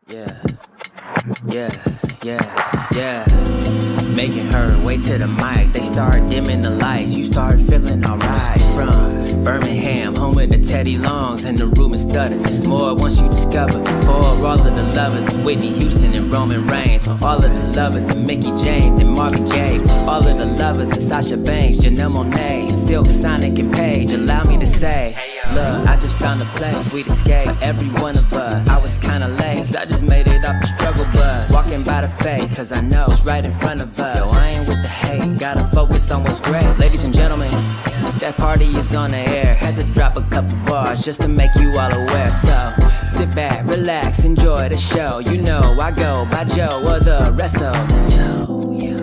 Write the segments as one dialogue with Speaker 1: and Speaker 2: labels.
Speaker 1: Yeah, yeah. Making her way to the mic. They start dimming the lights. You start feeling alright. From Birmingham, home of the Teddy Longs and the Ruben Studders. More once you discover. For all of the lovers, Whitney Houston and Roman Reigns. For all of the lovers, and Mickey James and Marvin Gaye. For all of the lovers, and Sasha Banks, Janelle Monáe, Silk, Sonic, and Paige. Allow me to say, look, I just found a place, sweet escape for every one of us. I was kinda late, so I just made it off the struggle bus. Walking by the faith, cause I know it's right in front of us. Yo, I ain't with the hate, gotta focus on what's great. Ladies and gentlemen, Steph Hardy is on the air. Had to drop a couple bars just to make you all aware. So, sit back, relax, enjoy the show. You know I go by Joe or the rest of the flow, yeah.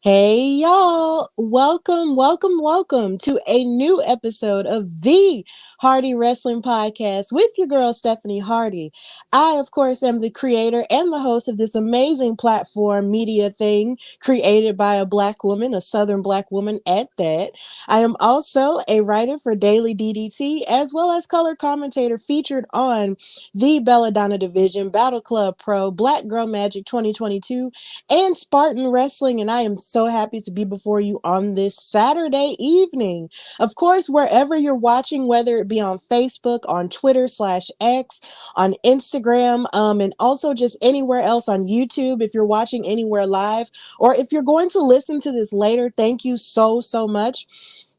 Speaker 2: Hey y'all, welcome to a new episode of the Hardy Wrestling Podcast with your girl Stephanie Hardy. I, of course, am the creator and the host of this amazing platform media thing created by a black woman, a southern black woman at that. I am also a writer for Daily DDT as well as color commentator featured on the Belladonna Division, Battle Club Pro, Black Girl Magic 2022, and Spartan Wrestling, and I am so happy to be before you on this Saturday evening. Of course, wherever you're watching, whether it be on Facebook, on Twitter/X, on Instagram, and also just anywhere else on YouTube, if you're watching anywhere live, or if you're going to listen to this later, thank you so much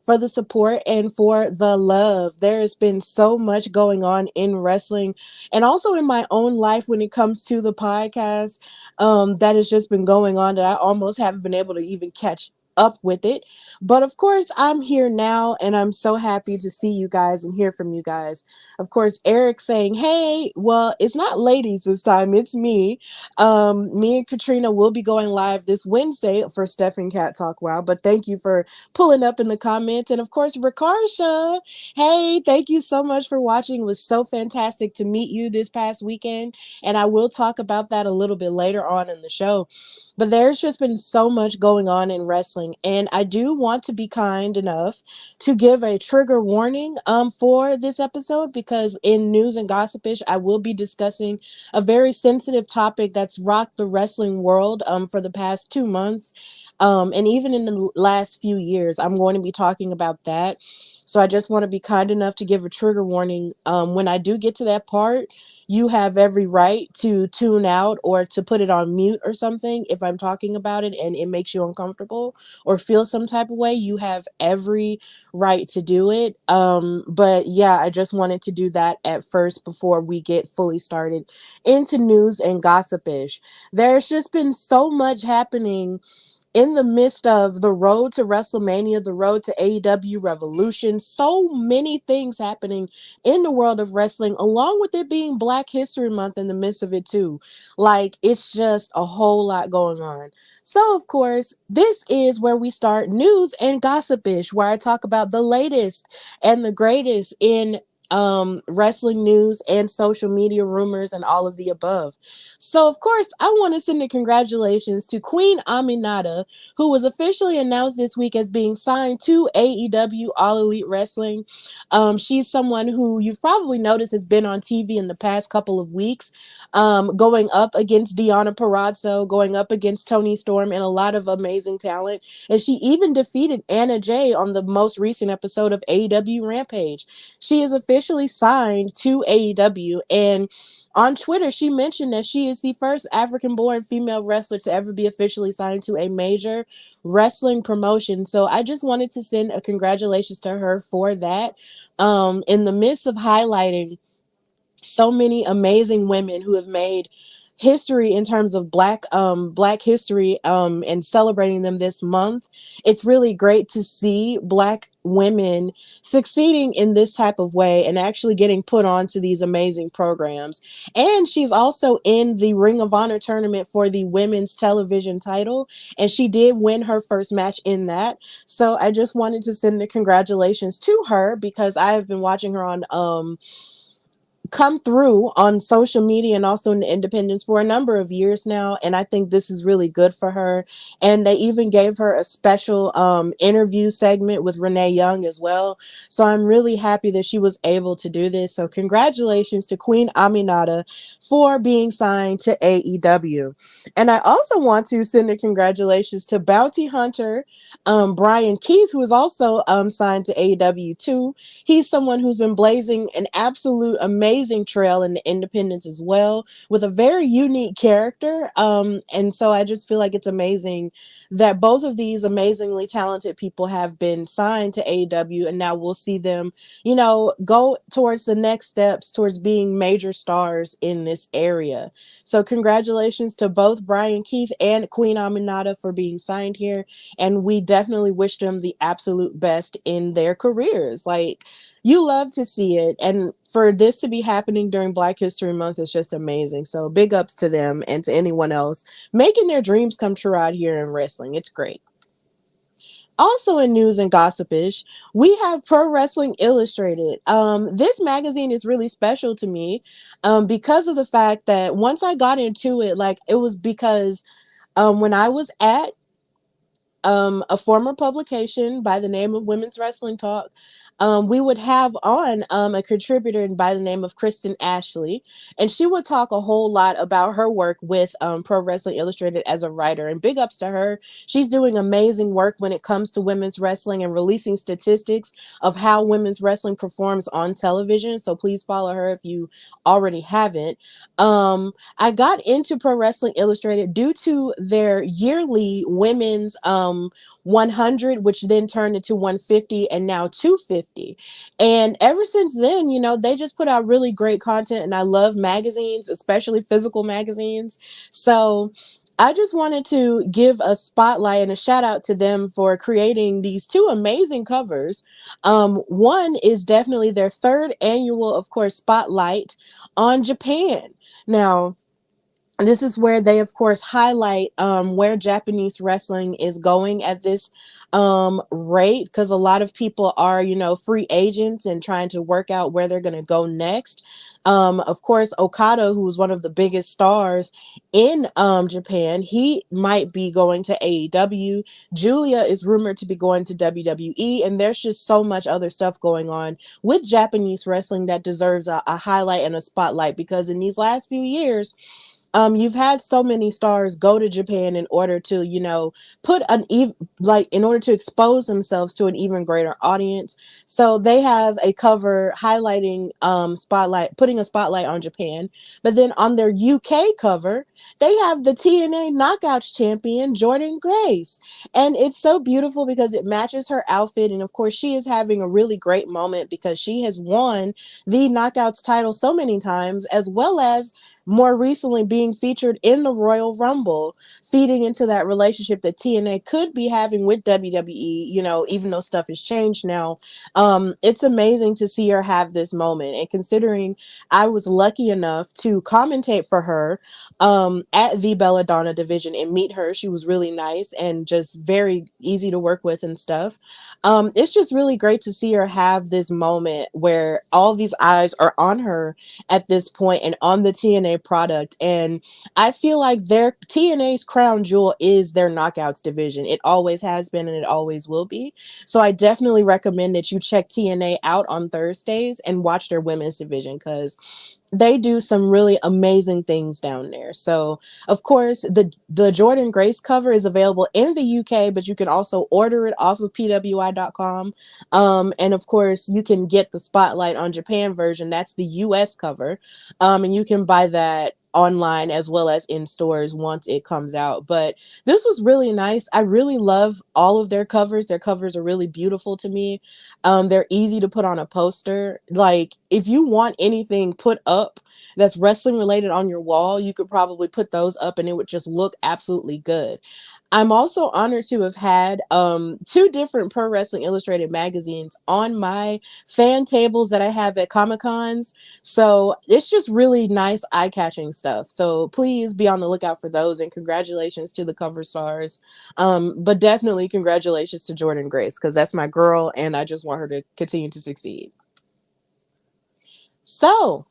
Speaker 2: for the support and for the love. There has been so much going on in wrestling and also in my own life when it comes to the podcast that has just been going on that I almost haven't been able to even catch up with it. But of course, I'm here now and I'm so happy to see you guys and hear from you guys. Of course, Eric saying, hey, well, it's not ladies this time, it's me. Me and Katrina will be going live this Wednesday for Steph and Cat Talk Wow. But thank you for pulling up in the comments. And of course, Rikarsha, hey, thank you so much for watching. It was so fantastic to meet you this past weekend. And I will talk about that a little bit later on in the show. But there's just been so much going on in wrestling. And I do want to be kind enough to give a trigger warning for this episode, because in news and gossipish, I will be discussing a very sensitive topic that's rocked the wrestling world for the past 2 months. And even in the last few years, I'm going to be talking about that. So I just want to be kind enough to give a trigger warning. When I do get to that part, you have every right to tune out or to put it on mute or something. If I'm talking about it and it makes you uncomfortable or feel some type of way, you have every right to do it. But yeah, I just wanted to do that at first before we get fully started into news and gossipish. There's just been so much happening in the midst of the road to WrestleMania, the road to AEW Revolution, so many things happening in the world of wrestling, along with it being Black History Month in the midst of it too. Like, it's just a whole lot going on. So, of course, this is where we start news and gossipish, where I talk about the latest and the greatest in wrestling news and social media rumors and all of the above. So, of course, I want to send a congratulations to Queen Aminata, who was officially announced this week as being signed to AEW All Elite Wrestling. She's someone who you've probably noticed has been on TV in the past couple of weeks, going up against Deonna Purrazzo, going up against Toni Storm, and a lot of amazing talent. And she even defeated Anna Jay on the most recent episode of AEW Rampage. She is officially signed to AEW, and on Twitter, she mentioned that she is the first African-born female wrestler to ever be officially signed to a major wrestling promotion. So I just wanted to send a congratulations to her for that. In the midst of highlighting so many amazing women who have made history in terms of black history and celebrating them this month, it's really great to see black women succeeding in this type of way and actually getting put onto these amazing programs. And she's also in the Ring of Honor tournament for the women's television title, and she did win her first match in that. So I just wanted to send the congratulations to her because I have been watching her on come through on social media and also in the independents for a number of years now, and I think this is really good for her. And they even gave her a special interview segment with Renee Young as well, so I'm really happy that she was able to do this. So congratulations to Queen Aminata for being signed to AEW. And I also want to send a congratulations to Bounty Hunter Brian Keith, who is also signed to AEW too. He's someone who's been blazing an absolute amazing trail in the independents as well, with a very unique character. And so I just feel like it's amazing that both of these amazingly talented people have been signed to AEW, and now we'll see them, go towards the next steps towards being major stars in this area. So congratulations to both Brian Keith and Queen Aminata for being signed here, and we definitely wish them the absolute best in their careers. Like, you love to see it, and for this to be happening during Black History Month is just amazing. So big ups to them and to anyone else making their dreams come true out here in wrestling. It's great. Also in news and gossipish, we have Pro Wrestling Illustrated. This magazine is really special to me because of the fact that once I got into it, like, it was because when I was at a former publication by the name of Women's Wrestling Talk, we would have on a contributor by the name of Kristen Ashley, and she would talk a whole lot about her work with Pro Wrestling Illustrated as a writer. And big ups to her. She's doing amazing work when it comes to women's wrestling and releasing statistics of how women's wrestling performs on television. So please follow her if you already haven't. I got into Pro Wrestling Illustrated due to their yearly women's 100, which then turned into 150 and now 250. And ever since then, they just put out really great content, and I love magazines, especially physical magazines. So I just wanted to give a spotlight and a shout out to them for creating these two amazing covers. One is definitely their third annual, of course, spotlight on Japan. Now, this is where they, of course, highlight where Japanese wrestling is going at this rate, because a lot of people are, free agents and trying to work out where they're going to go next. Of course, Okada, who is one of the biggest stars in Japan, he might be going to AEW. Julia is rumored to be going to WWE, and there's just so much other stuff going on with Japanese wrestling that deserves a highlight and a spotlight, because in these last few years, you've had so many stars go to Japan in order to, put in order to expose themselves to an even greater audience. So they have a cover highlighting putting a spotlight on Japan. But then on their UK cover, they have the TNA Knockouts champion, Jordan Grace. And it's so beautiful because it matches her outfit. And of course, she is having a really great moment because she has won the Knockouts title so many times, as well as more recently being featured in the Royal Rumble, feeding into that relationship that TNA could be having with WWE, even though stuff has changed now. It's amazing to see her have this moment. And considering I was lucky enough to commentate for her at the Belladonna division and meet her, she was really nice and just very easy to work with and stuff. It's just really great to see her have this moment where all these eyes are on her at this point and on the TNA product. And I feel like their TNA's crown jewel is their Knockouts division. It always has been and it always will be. So I definitely recommend that you check TNA out on Thursdays and watch their women's division, because they do some really amazing things down there. So, of course, the Jordan Grace cover is available in the UK, but you can also order it off of pwi.com. And of course, you can get the Spotlight on Japan version. That's the US cover. And you can buy that online as well as in stores once it comes out. But this was really nice. I really love all of their covers. Their covers are really beautiful to me. They're easy to put on a poster. Like, if you want anything put up that's wrestling related on your wall, you could probably put those up and it would just look absolutely good. I'm also honored to have had two different Pro Wrestling Illustrated magazines on my fan tables that I have at Comic Cons. So it's just really nice eye catching stuff. So please be on the lookout for those, and congratulations to the cover stars. But definitely congratulations to Jordan Grace, because that's my girl and I just want her to continue to succeed. So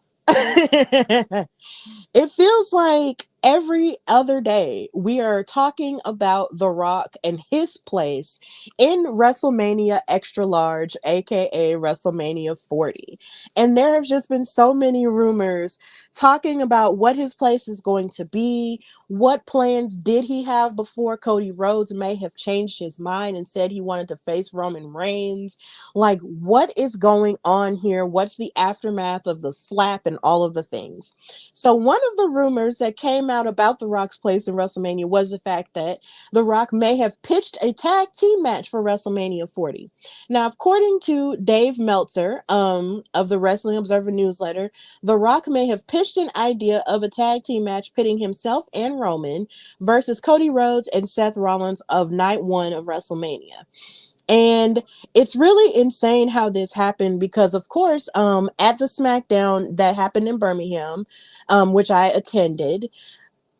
Speaker 2: it feels like every other day we are talking about The Rock and his place in WrestleMania Extra Large, aka WrestleMania 40. And there have just been so many rumors talking about what his place is going to be. What plans did he have before Cody Rhodes may have changed his mind and said he wanted to face Roman Reigns? Like, what is going on here? What's the aftermath of the slap and all of the things? So one of the rumors that came out about The Rock's place in WrestleMania was the fact that The Rock may have pitched a tag team match for WrestleMania 40. Now, according to Dave Meltzer of the Wrestling Observer newsletter, The Rock may have pitched an idea of a tag team match pitting himself and Roman versus Cody Rhodes and Seth Rollins of night one of WrestleMania. And it's really insane how this happened because, of course, at the SmackDown that happened in Birmingham, which I attended,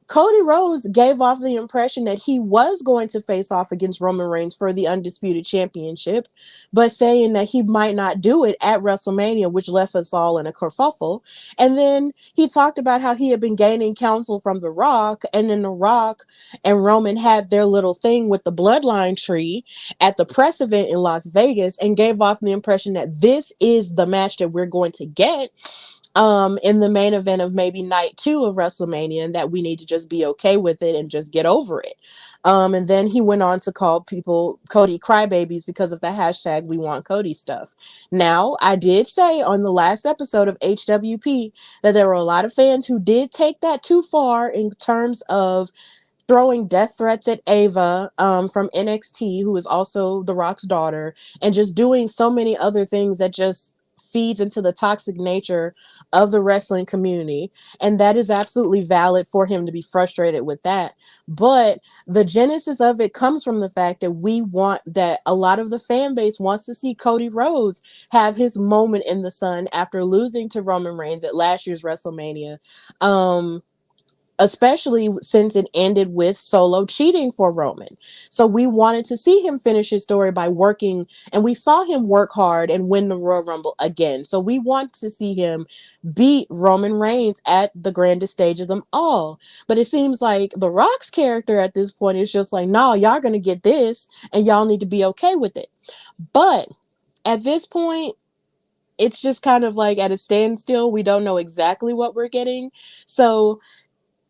Speaker 2: Cody Rhodes gave off the impression that he was going to face off against Roman Reigns for the Undisputed Championship, but saying that he might not do it at WrestleMania, which left us all in a kerfuffle. And then he talked about how he had been gaining counsel from The Rock, and then The Rock and Roman had their little thing with the bloodline tree at the press event in Las Vegas, and gave off the impression that this is the match that we're going to get in the main event of maybe night two of WrestleMania, and that we need to just be okay with it and just get over it. And then he went on to call people Cody crybabies because of the hashtag We Want Cody stuff. Now, I did say on the last episode of HWP that there were a lot of fans who did take that too far in terms of throwing death threats at Ava from NXT, who is also The Rock's daughter, and just doing so many other things that just feeds into the toxic nature of the wrestling community. And that is absolutely valid for him to be frustrated with that. But the genesis of it comes from the fact that a lot of the fan base wants to see Cody Rhodes have his moment in the sun after losing to Roman Reigns at last year's WrestleMania. Especially since it ended with Solo cheating for Roman. So we wanted to see him finish his story by working, and we saw him work hard and win the Royal Rumble again. So we want to see him beat Roman Reigns at the grandest stage of them all. But it seems like The Rock's character at this point is just like, no, y'all gonna get this, and y'all need to be okay with it. But at this point, it's just kind of like at a standstill. We don't know exactly what we're getting. So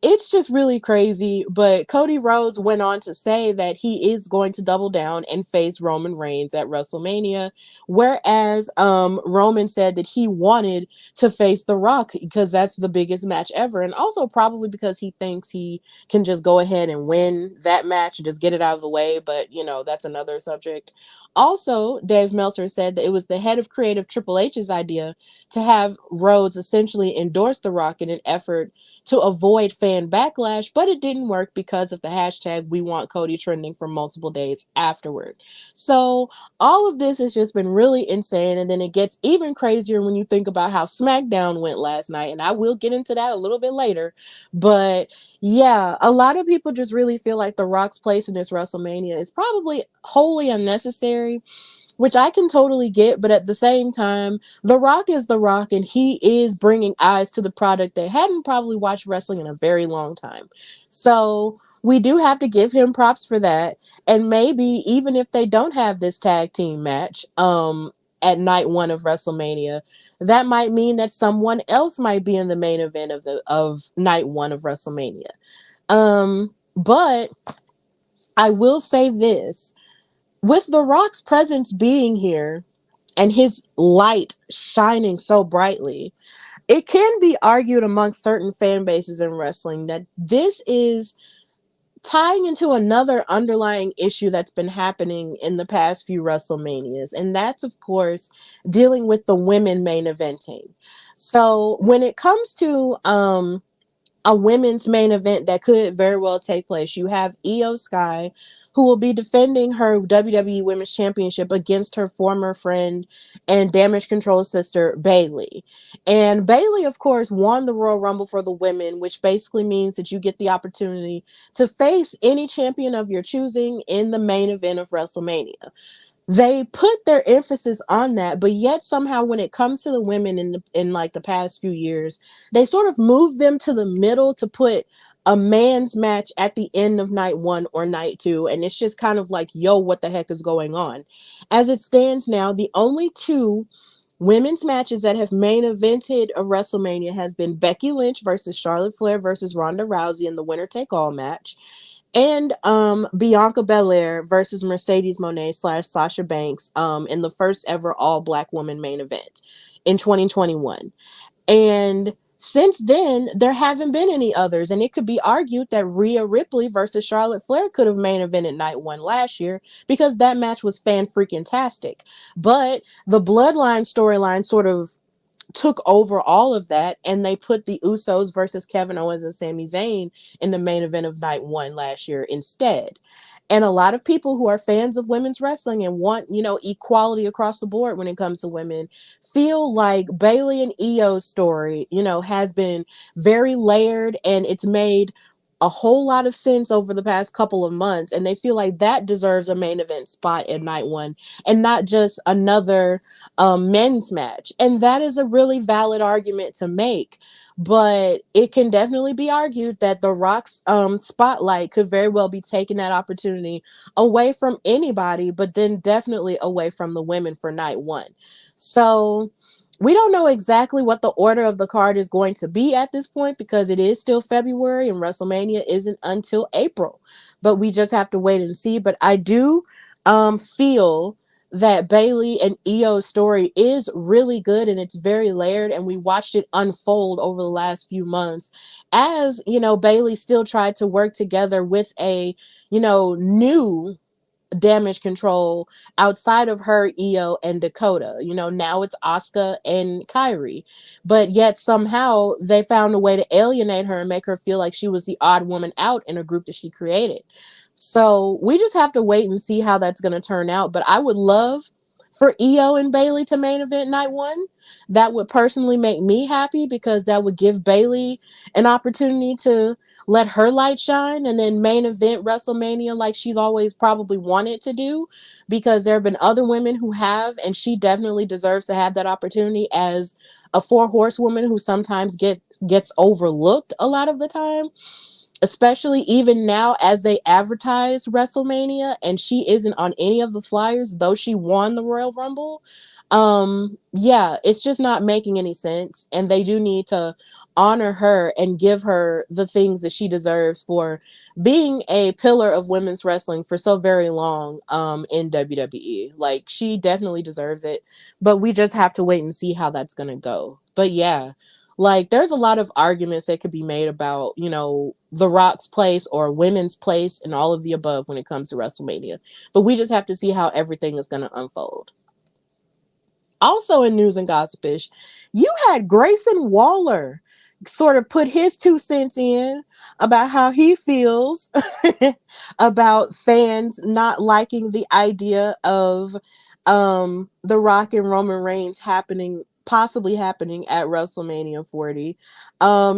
Speaker 2: it's just really crazy. But Cody Rhodes went on to say that he is going to double down and face Roman Reigns at WrestleMania, whereas Roman said that he wanted to face The Rock because that's the biggest match ever, and also probably because he thinks he can just go ahead and win that match and just get it out of the way. But that's another subject. Also, Dave Meltzer said that it was the head of creative Triple H's idea to have Rhodes essentially endorse The Rock in an effort to avoid fan backlash, but it didn't work because of the hashtag We Want Cody trending for multiple days afterward. So all of this has just been really insane, and then it gets even crazier when you think about how SmackDown went last night, and I will get into that a little bit later. But yeah, a lot of people just really feel like The Rock's place in this WrestleMania is probably wholly unnecessary, which I can totally get. But at the same time, The Rock is The Rock, and he is bringing eyes to the product that hadn't probably watched wrestling in a very long time. So we do have to give him props for that. And maybe even if they don't have this tag team match at night one of WrestleMania, that might mean that someone else might be in the main event of night one of WrestleMania. But I will say this. With The Rock's presence being here and his light shining so brightly, it can be argued amongst certain fan bases in wrestling that this is tying into another underlying issue that's been happening in the past few WrestleManias, and that's, of course, dealing with the women main eventing. So when it comes to a women's main event that could very well take place, you have Io Sky, who will be defending her WWE Women's Championship against her former friend and Damage Control sister, Bayley. And Bayley, of course, won the Royal Rumble for the women, which basically means that you get the opportunity to face any champion of your choosing in the main event of WrestleMania. They put their emphasis on that, but yet somehow when it comes to the women in like the past few years, they sort of move them to the middle to put a man's match at the end of night one or night two, and it's just kind of like, yo, what the heck is going on? As it stands now, the only two women's matches that have main evented a WrestleMania has been Becky Lynch versus Charlotte Flair versus Ronda Rousey in the winner take all match, and Bianca Belair versus Mercedes Moné / Sasha Banks in the first ever all black woman main event in 2021. And since then, there haven't been any others. And it could be argued that Rhea Ripley versus Charlotte Flair could have main evented night one last year because that match was fan freaking tastic. But the Bloodline storyline sort of took over all of that, and they put the Usos versus Kevin Owens and Sami Zayn in the main event of night one last year instead. And a lot of people who are fans of women's wrestling and want, equality across the board when it comes to women feel like Bayley and Io's story, has been very layered, and it's made a whole lot of sense over the past couple of months, and they feel like that deserves a main event spot at night one and not just another men's match. And that is a really valid argument to make, but it can definitely be argued that The Rock's spotlight could very well be taking that opportunity away from anybody, but then definitely away from the women for night one. So we don't know exactly what the order of the card is going to be at this point because it is still February and WrestleMania isn't until April. But we just have to wait and see. But I do feel that Bayley and Io's story is really good and it's very layered, and we watched it unfold over the last few months as, Bayley still tried to work together with a, new Damage Control outside of her, Io, and Dakota. Now it's Asuka and Kyrie. But yet somehow they found a way to alienate her and make her feel like she was the odd woman out in a group that she created. So we just have to wait and see how that's going to turn out. But I would love for Io and Bayley to main event night one. That would personally make me happy because that would give Bayley an opportunity to let her light shine and then main event WrestleMania like she's always probably wanted to do, because there have been other women who have, and she definitely deserves to have that opportunity as a four horsewoman who sometimes gets overlooked a lot of the time, especially even now as they advertise WrestleMania and she isn't on any of the flyers, though she won the Royal Rumble. Yeah, it's just not making any sense, and they do need to honor her and give her the things that she deserves for being a pillar of women's wrestling for so very long in WWE. Like, she definitely deserves it, but we just have to wait and see how that's gonna go. But yeah, like, there's a lot of arguments that could be made about, The Rock's place or women's place and all of the above when it comes to WrestleMania. But we just have to see how everything is going to unfold. Also in news and gossipish, you had Grayson Waller sort of put his 2 cents in about how he feels about fans not liking the idea of The Rock and Roman Reigns possibly happening at WrestleMania 40.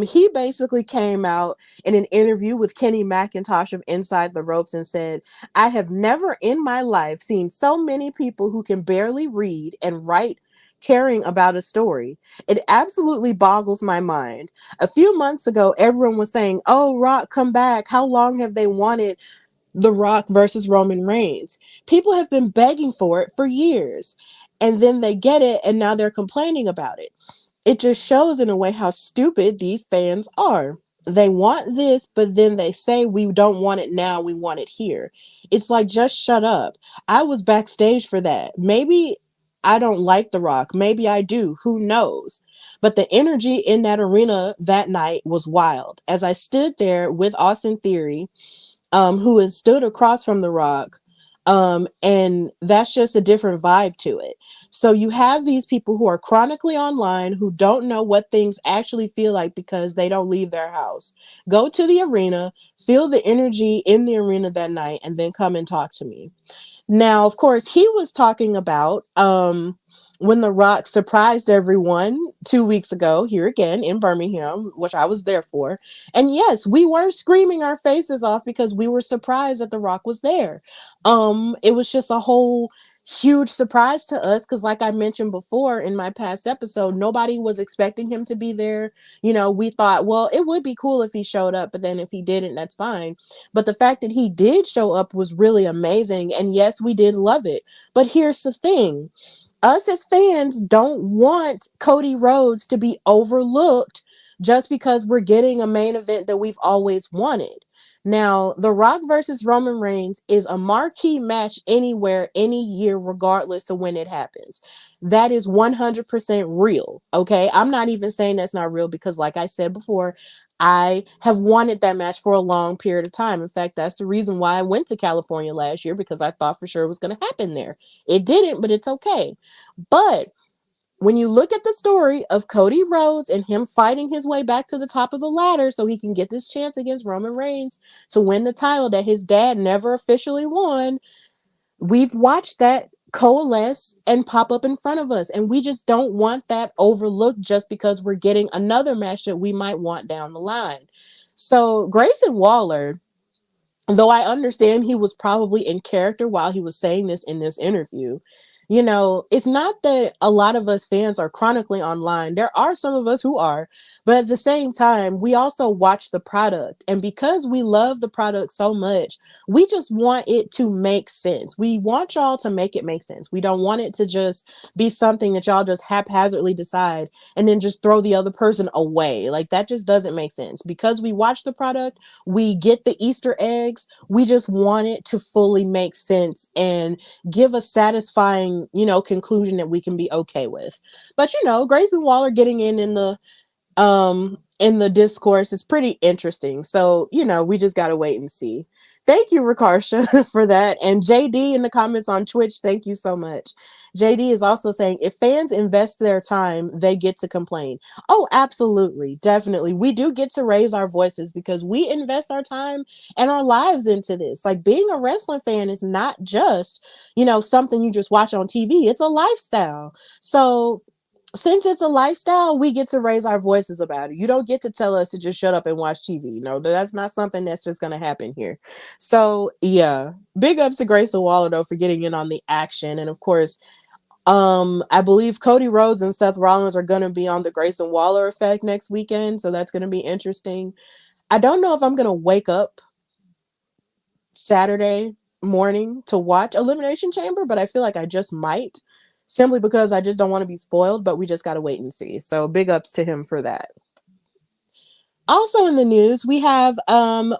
Speaker 2: He basically came out in an interview with Kenny McIntosh of Inside the Ropes and said, "I have never in my life seen so many people who can barely read and write caring about a story. It absolutely boggles my mind. A few months ago, everyone was saying, 'Oh, Rock, come back. How long have they wanted The Rock versus Roman Reigns?' People have been begging for it for years. And then they get it, and now they're complaining about it. It just shows in a way how stupid these fans are. They want this, but then they say, 'We don't want it now, we want it here.' It's like, just shut up. I was backstage for that. Maybe I don't like The Rock. Maybe I do. Who knows? But the energy in that arena that night was wild. As I stood there with Austin Theory, who has stood across from The Rock, and that's just a different vibe to it. So you have these people who are chronically online who don't know what things actually feel like because they don't leave their house. Go to the arena, feel the energy in the arena that night, and then come and talk to me. Now, of course, he was talking about when The Rock surprised everyone 2 weeks ago here again in Birmingham, which I was there for. And yes, we were screaming our faces off because we were surprised that The Rock was there. It was just a whole huge surprise to us because, like I mentioned before in my past episode, nobody was expecting him to be there. You know, we thought, well, it would be cool if he showed up, but then if he didn't, that's fine. But the fact that he did show up was really amazing. And yes, we did love it. But here's the thing. Us as fans don't want Cody Rhodes to be overlooked just because we're getting a main event that we've always wanted. Now, The Rock versus Roman Reigns is a marquee match anywhere, any year, regardless of when it happens. That is 100% real. Okay. I'm not even saying that's not real because, like I said before, I have wanted that match for a long period of time. In fact, that's the reason why I went to California last year because I thought for sure it was going to happen there. It didn't, but it's okay. But when you look at the story of Cody Rhodes and him fighting his way back to the top of the ladder so he can get this chance against Roman Reigns to win the title that his dad never officially won, we've watched that coalesce and pop up in front of us. And we just don't want that overlooked just because we're getting another match that we might want down the line. So Grayson Waller, though I understand he was probably in character while he was saying this in this interview, you know, it's not that a lot of us fans are chronically online. There are some of us who are, but at the same time, we also watch the product. And because we love the product so much, we just want it to make sense. We want y'all to make it make sense. We don't want it to just be something that y'all just haphazardly decide and then just throw the other person away. Like that just doesn't make sense. Because we watch the product, we get the Easter eggs. We just want it to fully make sense and give a satisfying, you know, conclusion that we can be okay with. But you know, Grayson Waller getting in the discourse is pretty interesting. So, you know, we just gotta wait and see. Thank you, Rakarsha, for that. And JD in the comments on Twitch, thank you so much. JD is also saying if fans invest their time, they get to complain. Oh, absolutely. Definitely. We do get to raise our voices because we invest our time and our lives into this. Like being a wrestling fan is not just, you know, something you just watch on TV. It's a lifestyle. So since it's a lifestyle, we get to raise our voices about it. You don't get to tell us to just shut up and watch TV. No, that's not something that's just going to happen here. So, yeah, big ups to Grayson Waller, though, for getting in on the action. And of course, I believe Cody Rhodes and Seth Rollins are going to be on the Grayson Waller effect next weekend. So that's going to be interesting. I don't know if I'm going to wake up Saturday morning to watch Elimination Chamber, but I feel like I just might simply because I just don't want to be spoiled, but we just got to wait and see. So big ups to him for that. Also in the news, we have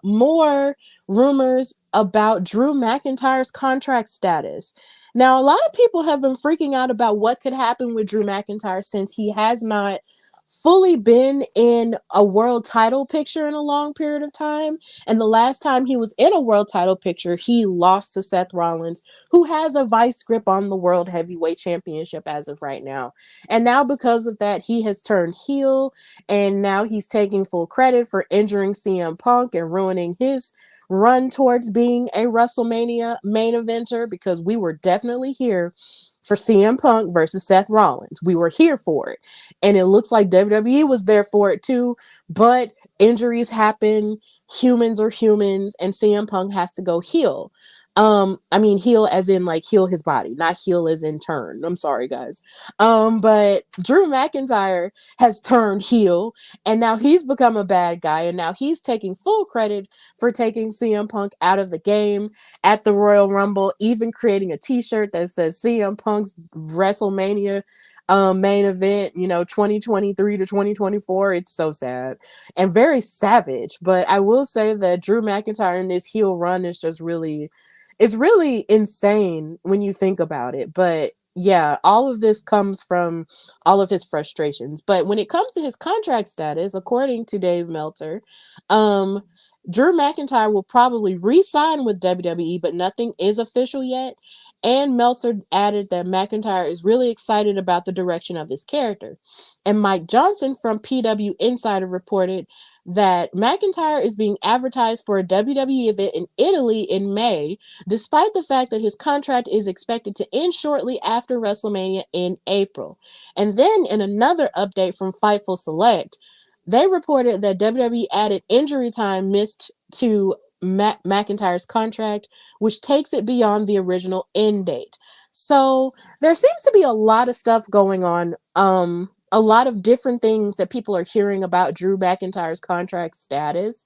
Speaker 2: more rumors about Drew McIntyre's contract status. Now, a lot of people have been freaking out about what could happen with Drew McIntyre since he has not fully been in a world title picture in a long period of time. And the last time he was in a world title picture, he lost to Seth Rollins, who has a vice grip on the World Heavyweight Championship as of right now. And now because of that, he has turned heel, and now he's taking full credit for injuring CM Punk and ruining his run towards being a WrestleMania main eventer, because we were definitely here for CM Punk versus Seth Rollins. We were here for it. And it looks like WWE was there for it too, but injuries happen. Humans are humans, and CM Punk has to go heel. I mean heel as in like heal his body, not heal as in turn. I'm sorry, guys. But Drew McIntyre has turned heel, and now he's become a bad guy, and now he's taking full credit for taking CM Punk out of the game at the Royal Rumble, even creating a t-shirt that says CM Punk's WrestleMania main event, you know, 2023 to 2024. It's so sad and very savage. But I will say that Drew McIntyre in this heel run is just really, it's really insane when you think about it. But yeah, all of this comes from all of his frustrations. But when it comes to his contract status, according to Dave Meltzer, um, Drew McIntyre will probably re-sign with WWE, but nothing is official yet. And Meltzer added that McIntyre is really excited about the direction of his character. And Mike Johnson from PW Insider reported that McIntyre is being advertised for a WWE event in Italy in May, despite the fact that his contract is expected to end shortly after WrestleMania in April. And then in another update from Fightful Select, they reported that WWE added injury time missed to McIntyre's contract, which takes it beyond the original end date. So there seems to be a lot of stuff going on. A lot of different things that people are hearing about Drew McIntyre's contract status.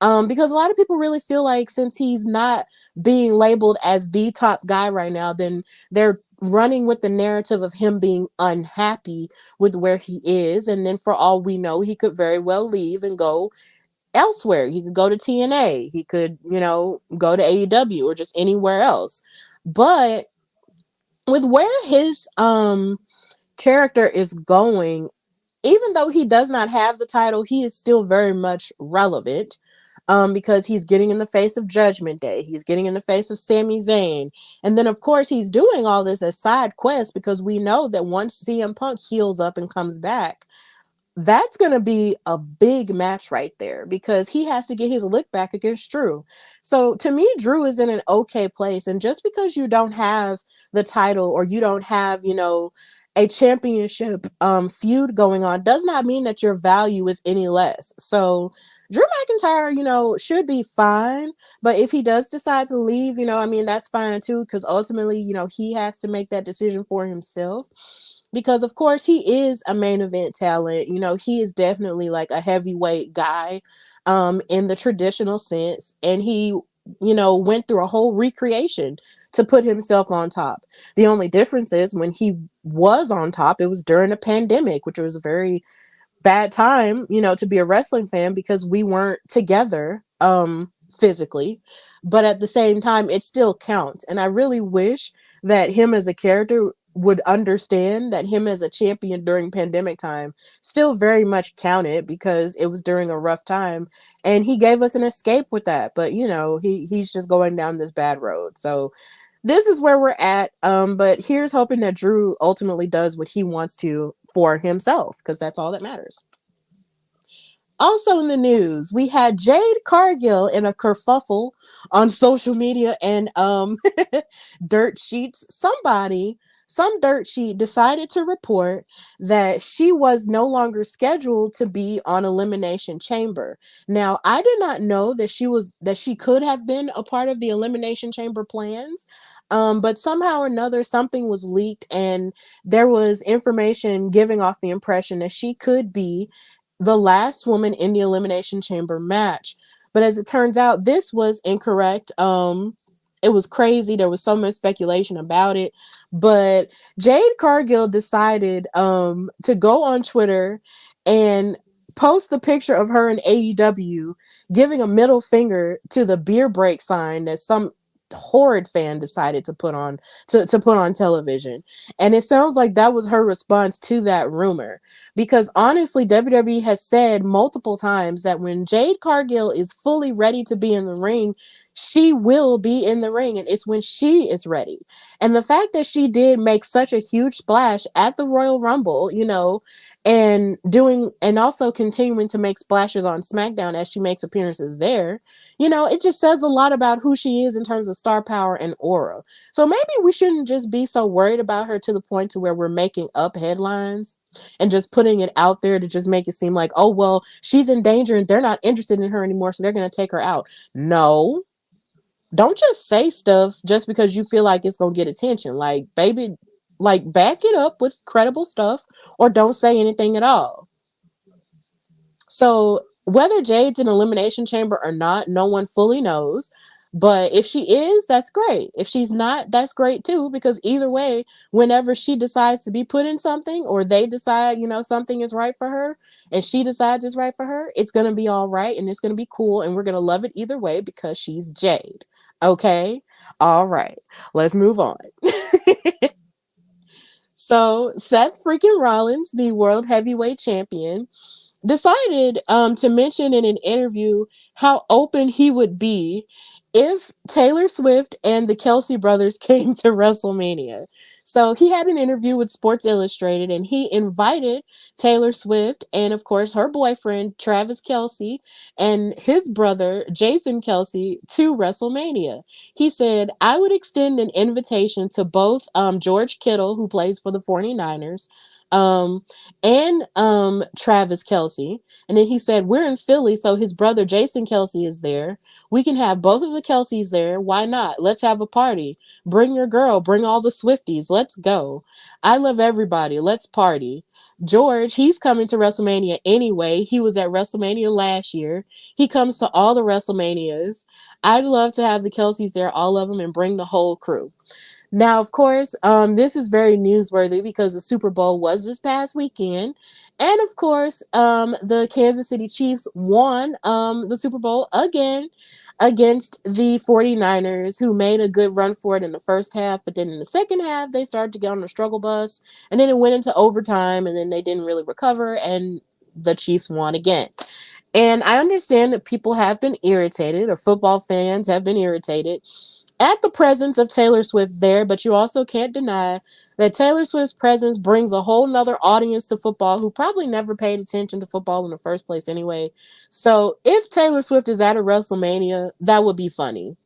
Speaker 2: Because a lot of people really feel like since he's not being labeled as the top guy right now, then they're running with the narrative of him being unhappy with where he is. And then for all we know, he could very well leave and go elsewhere. He could go to TNA. He could, go to AEW or just anywhere else. But with where his character is going, even though he does not have the title, he is still very much relevant. Because he's getting in the face of Judgment Day. He's getting in the face of Sami Zayn. And then, of course, he's doing all this as side quests because we know that once CM Punk heals up and comes back, that's going to be a big match right there because he has to get his lick back against Drew. So to me, Drew is in an okay place. And just because you don't have the title or you don't have, a championship feud going on does not mean that your value is any less. So Drew McIntyre, should be fine. But if he does decide to leave, that's fine too, because ultimately, he has to make that decision for himself because of course he is a main event talent. He is definitely like a heavyweight guy in the traditional sense, and he went through a whole recreation to put himself on top. The only difference is when he was on top, it was during a pandemic, which was a very bad time, to be a wrestling fan because we weren't together physically, but at the same time it still counts. And I really wish that him as a character would understand that him as a champion during pandemic time still very much counted because it was during a rough time and he gave us an escape with that. But he's just going down this bad road. So this is where we're at. But here's hoping that Drew ultimately does what he wants to for himself, because that's all that matters. Also in the news, we had Jade Cargill in a kerfuffle on social media and dirt sheets. Some dirt sheet decided to report that she was no longer scheduled to be on Elimination Chamber. Now, I did not know that she could have been a part of the Elimination Chamber plans. But somehow or another, something was leaked, and there was information giving off the impression that she could be the last woman in the Elimination Chamber match. But as it turns out, this was incorrect. It was crazy. There was so much speculation about it. But Jade Cargill decided to go on Twitter and post the picture of her in AEW giving a middle finger to the beer break sign that some horrid fan decided to put on to put on television. And it sounds like that was her response to that rumor, because honestly WWE has said multiple times that when Jade Cargill is fully ready to be in the ring, she will be in the ring, and it's when she is ready. And the fact that she did make such a huge splash at the Royal Rumble, and also continuing to make splashes on SmackDown as she makes appearances there, it just says a lot about who she is in terms of star power and aura. So maybe we shouldn't just be so worried about her to the point to where we're making up headlines and just putting it out there to just make it seem like, oh, well, she's in danger and they're not interested in her anymore, so they're going to take her out. No, don't just say stuff just because you feel like it's going to get attention. Like, baby, like, back it up with credible stuff or don't say anything at all. So whether Jade's in Elimination Chamber or not, no one fully knows. But if she is, that's great. If she's not, that's great too, because either way, whenever she decides to be put in something or they decide, something is right for her and she decides it's right for her, it's going to be all right and it's going to be cool and we're going to love it either way because she's Jade. Okay? All right. Let's move on. So Seth freaking Rollins, the world heavyweight champion, decided to mention in an interview how open he would be if Taylor Swift and the Kelsey brothers came to WrestleMania. So he had an interview with Sports Illustrated and he invited Taylor Swift and, of course, her boyfriend, Travis Kelsey, and his brother, Jason Kelsey, to WrestleMania. He said, I would extend an invitation to both George Kittle, who plays for the 49ers, and Travis Kelsey. And then he said, we're in Philly, so his brother Jason Kelsey is there. We can have both of the Kelseys there. Why not? Let's have a party. Bring your girl. Bring all the Swifties. Let's go. I love everybody. Let's party. George, he's coming to WrestleMania anyway. He was at WrestleMania last year. He comes to all the WrestleManias. I'd love to have the Kelseys there, all of them, and bring the whole crew. Now, of course, this is very newsworthy because the Super Bowl was this past weekend. And of course, the Kansas City Chiefs won the Super Bowl again against the 49ers, who made a good run for it in the first half. But then in the second half, they started to get on the struggle bus. And then it went into overtime, and then they didn't really recover. And the Chiefs won again. And I understand that people have been irritated, or football fans have been irritated at the presence of Taylor Swift there, but you also can't deny that Taylor Swift's presence brings a whole nother audience to football who probably never paid attention to football in the first place anyway. So if Taylor Swift is at a WrestleMania, that would be funny.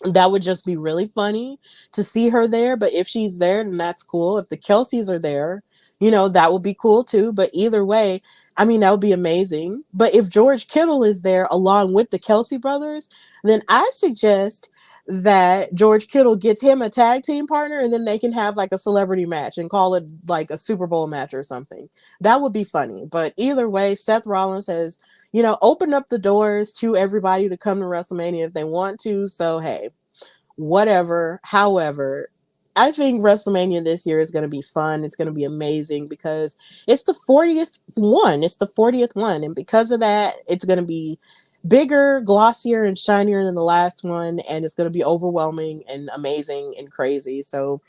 Speaker 2: That would just be really funny to see her there. But if she's there, then that's cool. If the Kelseys are there, that would be cool too. But either way, I mean, that would be amazing. But if George Kittle is there along with the Kelsey brothers, then I suggest that George Kittle gets him a tag team partner and then they can have like a celebrity match and call it like a Super Bowl match or something. That would be funny. But either way, Seth Rollins has open up the doors to everybody to come to WrestleMania if they want to. So, hey, whatever. However, I think WrestleMania this year is going to be fun. It's going to be amazing because it's the 40th one. It's the 40th one. And because of that, it's going to be bigger, glossier, and shinier than the last one. And it's going to be overwhelming and amazing and crazy. So,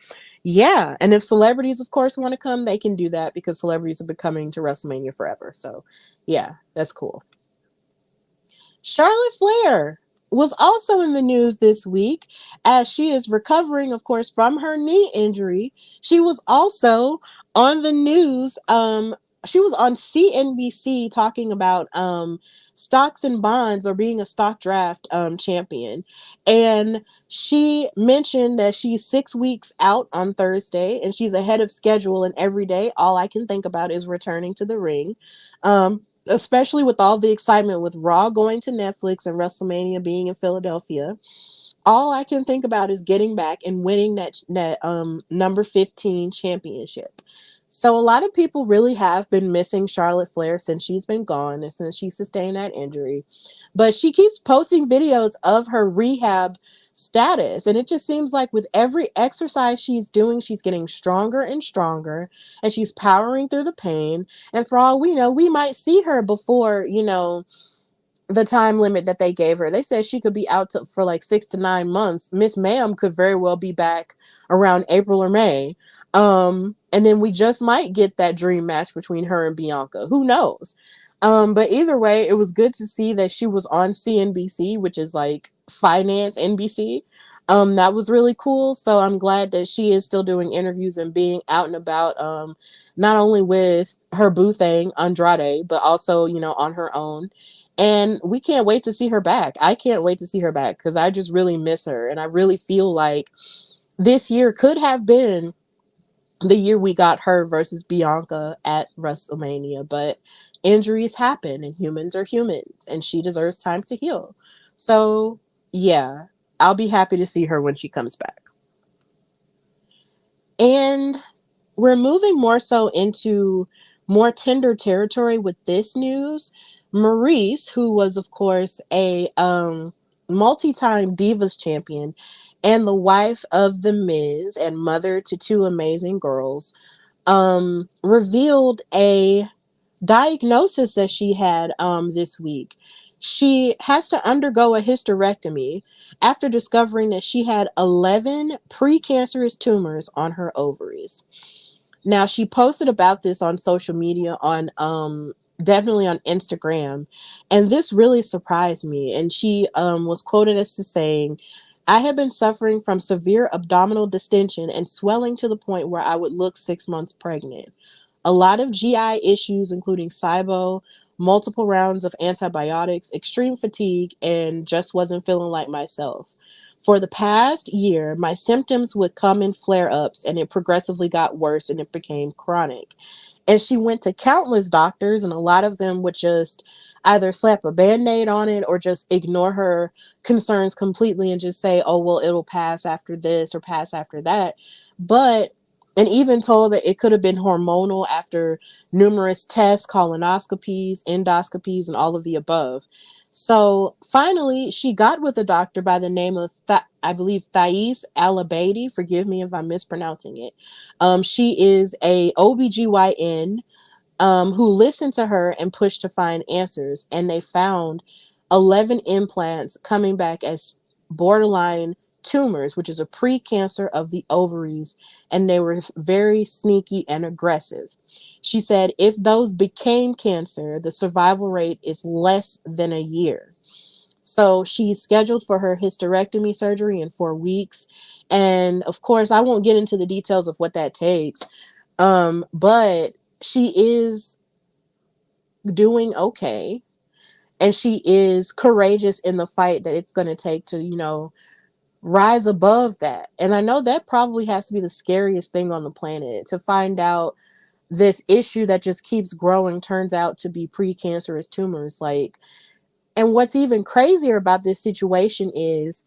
Speaker 2: yeah. And if celebrities, of course, want to come, they can do that because celebrities have been coming to WrestleMania forever. So, yeah, that's cool. Charlotte Flair was also in the news this week as she is recovering, of course, from her knee injury. She was also on the news. She was on CNBC talking about stocks and bonds or being a stock draft champion. And she mentioned that she's 6 weeks out on Thursday and she's ahead of schedule. And every day, all I can think about is returning to the ring. Especially with all the excitement with Raw going to Netflix and WrestleMania being in Philadelphia. All I can think about is getting back and winning that number 15 championship. So a lot of people really have been missing Charlotte Flair since she's been gone and since she sustained that injury. But she keeps posting videos of her rehab status. And it just seems like with every exercise she's doing, she's getting stronger and stronger and she's powering through the pain. And for all we know, we might see her before, the time limit that they gave her. They said she could be out for like 6 to 9 months. Miss Ma'am could very well be back around April or May. And then we just might get that dream match between her and Bianca. Who knows? But either way, it was good to see that she was on CNBC, which is like finance NBC. That was really cool. So I'm glad that she is still doing interviews and being out and about, not only with her boo thing, Andrade, but also, on her own. And we can't wait to see her back. I can't wait to see her back because I just really miss her. And I really feel like this year could have been the year we got her versus Bianca at WrestleMania. But injuries happen and humans are humans and she deserves time to heal. So, yeah, I'll be happy to see her when she comes back. And we're moving more so into more tender territory with this news. Maurice, who was, of course, a multi-time Divas champion and the wife of The Miz and mother to two amazing girls, revealed a diagnosis that she had this week. She has to undergo a hysterectomy after discovering that she had 11 precancerous tumors on her ovaries. Now, she posted about this on social media on definitely on Instagram, and this really surprised me. And she was quoted as to saying, "I have been suffering from severe abdominal distension and swelling to the point where I would look 6 months pregnant. A lot of GI issues, including SIBO, multiple rounds of antibiotics, extreme fatigue, and just wasn't feeling like myself. For the past year, my symptoms would come in flare ups and it progressively got worse and it became chronic." And she went to countless doctors, and a lot of them would just either slap a band aid on it or just ignore her concerns completely and just say, oh, well, it'll pass after this or pass after that. But, and even told that it could have been hormonal after numerous tests, colonoscopies, endoscopies, and all of the above. So finally, she got with a doctor by the name of, I believe, Thais Alabadi. Forgive me if I'm mispronouncing it. She is a OBGYN who listened to her and pushed to find answers. And they found 11 implants coming back as borderline tumors, which is a precancer of the ovaries. And they were very sneaky and aggressive. She said if those became cancer, the survival rate is less than a year. So she's scheduled for her hysterectomy surgery in 4 weeks. And of course, I won't get into the details of what that takes. But she is doing okay. And she is courageous in the fight that it's going to take to, rise above that. And I know that probably has to be the scariest thing on the planet, to find out this issue that just keeps growing turns out to be precancerous tumors. Like, and what's even crazier about this situation is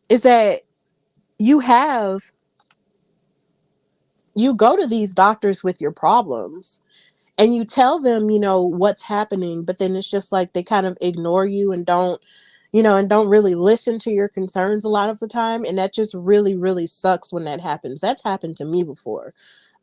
Speaker 2: that you go to these doctors with your problems and you tell them, what's happening, but then it's just like they kind of ignore you and don't really listen to your concerns a lot of the time. And that just really, really sucks when that happens. That's happened to me before.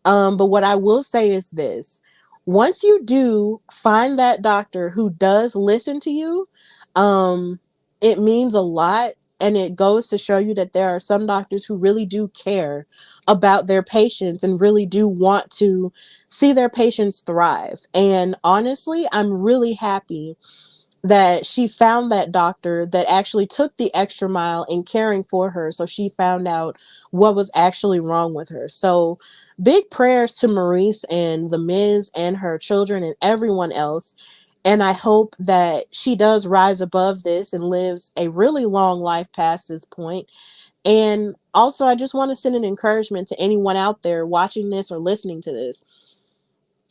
Speaker 2: But what I will say is this: once you do find that doctor who does listen to you, it means a lot. And it goes to show you that there are some doctors who really do care about their patients and really do want to see their patients thrive. And honestly, I'm really happy that she found that doctor that actually took the extra mile in caring for her. So she found out what was actually wrong with her. So big prayers to Maurice and the Miz and her children and everyone else. And I hope that she does rise above this and lives a really long life past this point. And also, I just want to send an encouragement to anyone out there watching this or listening to this.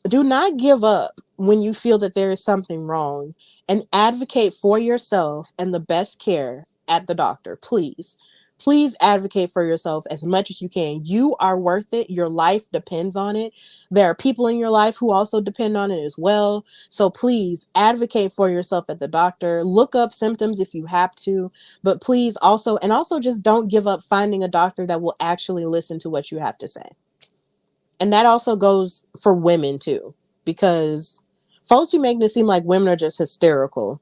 Speaker 2: Do not give up when you feel that there is something wrong, and advocate for yourself and the best care at the doctor. Please, please advocate for yourself as much as you can. You are worth it. Your life depends on it. There are people in your life who also depend on it as well. So please advocate for yourself at the doctor. Look up symptoms if you have to, but please also just don't give up finding a doctor that will actually listen to what you have to say. And that also goes for women too, because folks be making it seem like women are just hysterical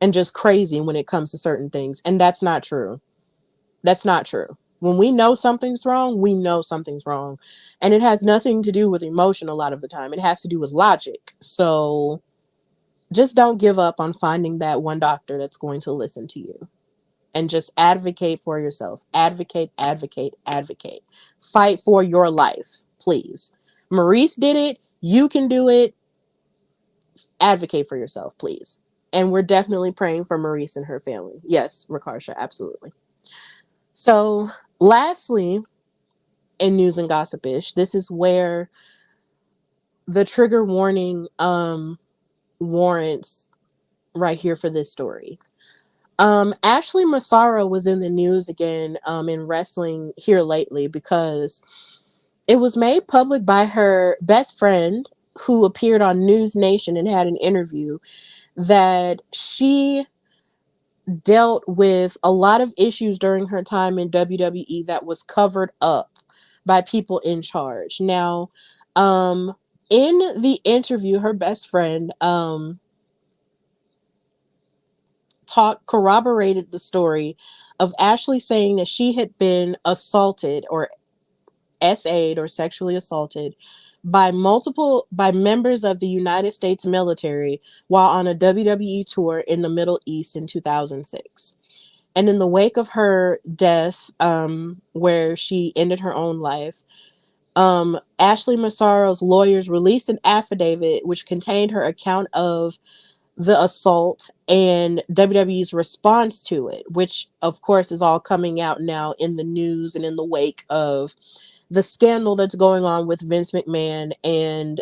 Speaker 2: and just crazy when it comes to certain things. And that's not true. That's not true. When we know something's wrong, we know something's wrong. And it has nothing to do with emotion a lot of the time. It has to do with logic. So just don't give up on finding that one doctor that's going to listen to you. And just advocate for yourself. Advocate, advocate, advocate. Fight for your life, please. Maurice did it. You can do it. Advocate for yourself, please. And we're definitely praying for Maurice and her family. Yes, Rakarsha, absolutely. So, lastly, in news and gossipish, this is where the trigger warning warrants right here for this story. Ashley Massaro was in the news again in wrestling here lately because it was made public by her best friend who appeared on News Nation and had an interview that she dealt with a lot of issues during her time in WWE that was covered up by people in charge. Now, in the interview, her best friend corroborated the story of Ashley saying that she had been assaulted or SA'd or sexually assaulted by members of the United States military while on a WWE tour in the Middle East in 2006. And in the wake of her death, where she ended her own life, Ashley Massaro's lawyers released an affidavit which contained her account of the assault and WWE's response to it, which of course is all coming out now in the news and in the wake of the scandal that's going on with Vince McMahon and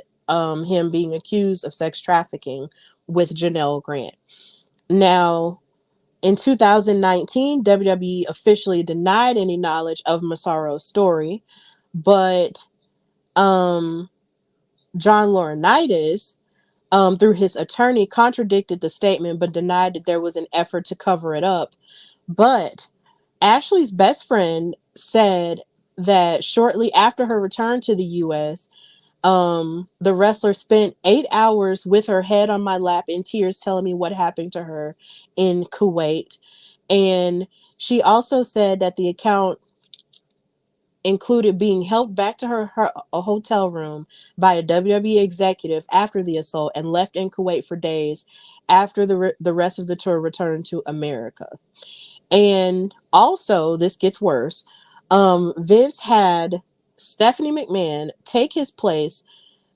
Speaker 2: him being accused of sex trafficking with Janelle Grant. Now, in 2019, WWE officially denied any knowledge of Massaro's story, but John Laurinaitis, through his attorney, contradicted the statement but denied that there was an effort to cover it up. But Ashley's best friend said that shortly after her return to the U.S., the wrestler spent 8 hours with her head on my lap in tears telling me what happened to her in Kuwait. And she also said that the account included being helped back to her a hotel room by a WWE executive after the assault and left in Kuwait for days after the rest of the tour returned to America. And also, this gets worse. Vince had Stephanie McMahon take his place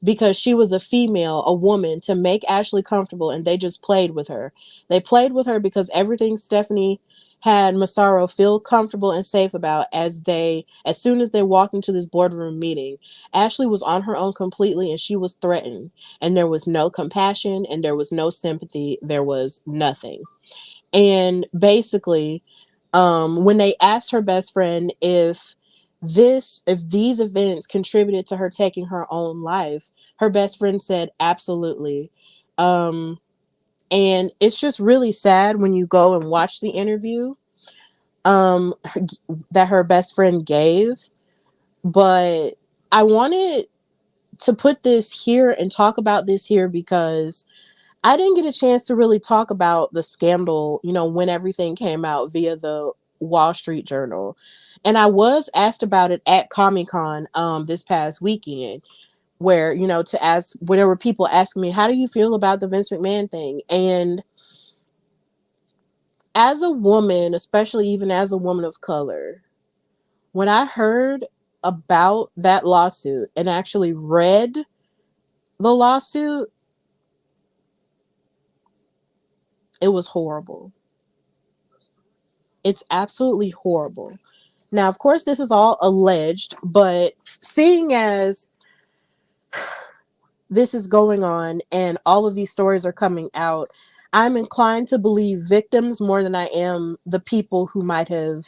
Speaker 2: because she was a female, a woman, to make Ashley comfortable, and they just played with her. They played with her because everything Stephanie had Massaro feel comfortable and safe about as soon as they walked into this boardroom meeting, Ashley was on her own completely and she was threatened. And there was no compassion and there was no sympathy. There was nothing. And basically, when they asked her best friend if these events contributed to her taking her own life, her best friend said absolutely. And it's just really sad when you go and watch the interview that her best friend gave. But I wanted to put this here and talk about this here because I didn't get a chance to really talk about the scandal, when everything came out via the Wall Street Journal. And I was asked about it at Comic-Con this past weekend, where, there were people asking me, how do you feel about the Vince McMahon thing? And as a woman, especially even as a woman of color, when I heard about that lawsuit and actually read the lawsuit, it was horrible. It's absolutely horrible. Now, of course, this is all alleged, but seeing as this is going on and all of these stories are coming out, I'm inclined to believe victims more than I am the people who might have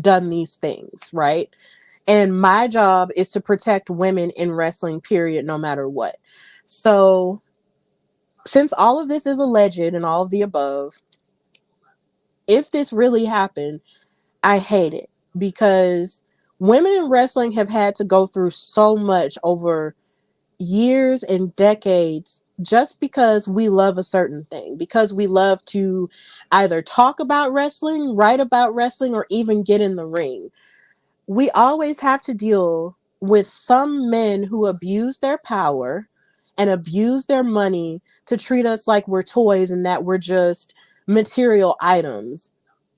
Speaker 2: done these things, right? And my job is to protect women in wrestling, period, no matter what. So, since all of this is alleged and all of the above, if this really happened, I hate it because women in wrestling have had to go through so much over years and decades just because we love a certain thing, because we love to either talk about wrestling, write about wrestling, or even get in the ring. We always have to deal with some men who abuse their power and abuse their money to treat us like we're toys and that we're just material items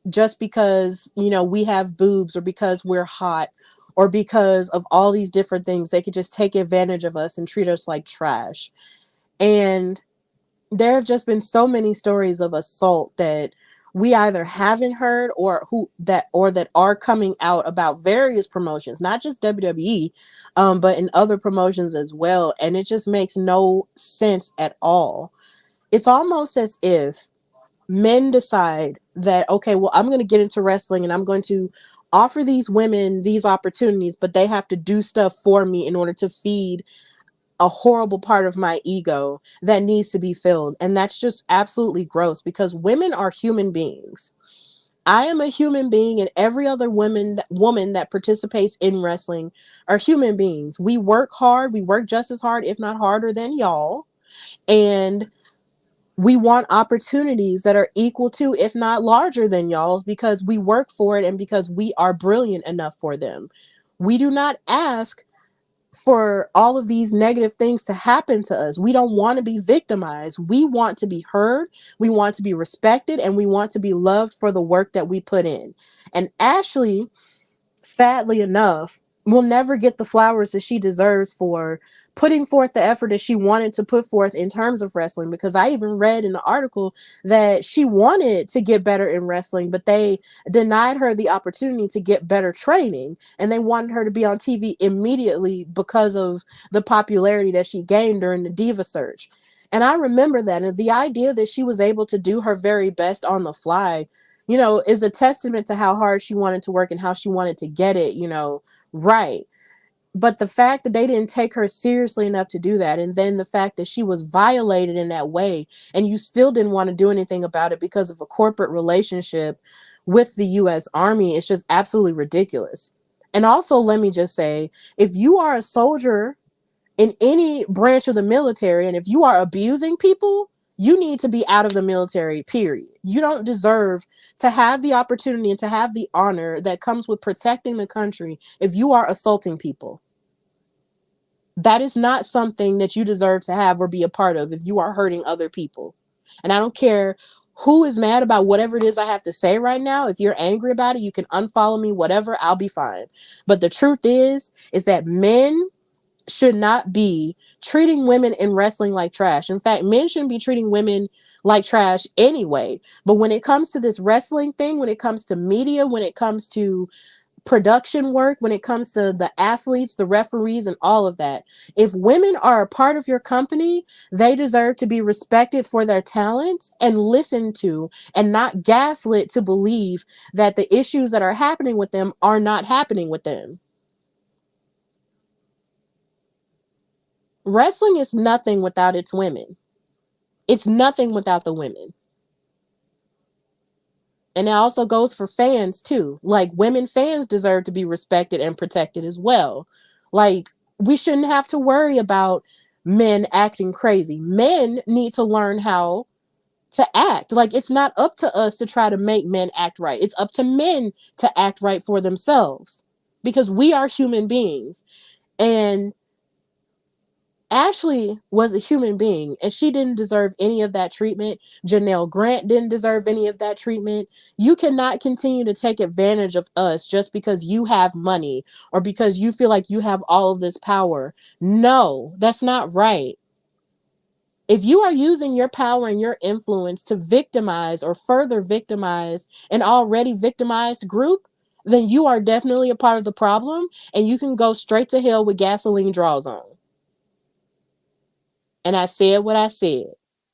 Speaker 2: just because, we have boobs or because we're hot or because of all these different things. They could just take advantage of us and treat us like trash. And there have just been so many stories of assault that we either haven't heard or that are coming out about various promotions, not just WWE, but in other promotions as well. And it just makes no sense at all. It's almost as if men decide that, okay, well, I'm going to get into wrestling and I'm going to offer these women these opportunities, but they have to do stuff for me in order to feed a horrible part of my ego that needs to be filled. And that's just absolutely gross because women are human beings. I am a human being, and every other woman that participates in wrestling are human beings. We work hard. We work just as hard, if not harder than y'all. And we want opportunities that are equal to, if not larger than y'all's, because we work for it and because we are brilliant enough for them. We do not ask for all of these negative things to happen to us. We don't want to be victimized. We want to be heard. We want to be respected, and we want to be loved for the work that we put in. And Ashley, sadly enough, will never get the flowers that she deserves for putting forth the effort that she wanted to put forth in terms of wrestling. Because I even read in the article that she wanted to get better in wrestling, but they denied her the opportunity to get better training, and they wanted her to be on TV immediately because of the popularity that she gained during the Diva search. And I remember that, and the idea that she was able to do her very best on the fly, is a testament to how hard she wanted to work and how she wanted to get it, right. But the fact that they didn't take her seriously enough to do that, and then the fact that she was violated in that way, and you still didn't want to do anything about it because of a corporate relationship with the US Army, it's just absolutely ridiculous. And also, let me just say, if you are a soldier in any branch of the military, and if you are abusing people, you need to be out of the military, period. You don't deserve to have the opportunity and to have the honor that comes with protecting the country if you are assaulting people. That is not something that you deserve to have or be a part of if you are hurting other people. And I don't care who is mad about whatever it is I have to say right now. If you're angry about it, you can unfollow me, whatever, I'll be fine. But the truth is that men should not be treating women in wrestling like trash. In fact, men shouldn't be treating women like trash anyway. But when it comes to this wrestling thing, when it comes to media, when it comes to production work, when it comes to the athletes, the referees, and all of that, if women are a part of your company, they deserve to be respected for their talents and listened to, and not gaslit to believe that the issues that are happening with them are not happening with them. Wrestling is nothing without its women. It's nothing without the women. And it also goes for fans too. Like, women fans deserve to be respected and protected as well. Like, we shouldn't have to worry about men acting crazy. Men need to learn how to act. Like, it's not up to us to try to make men act right. It's up to men to act right for themselves, because we are human beings. And Ashley was a human being, and she didn't deserve any of that treatment. Janelle Grant didn't deserve any of that treatment. You cannot continue to take advantage of us just because you have money or because you feel like you have all of this power. No, that's not right. If you are using your power and your influence to victimize or further victimize an already victimized group, then you are definitely a part of the problem, and you can go straight to hell with gasoline draws on. And I said what I said,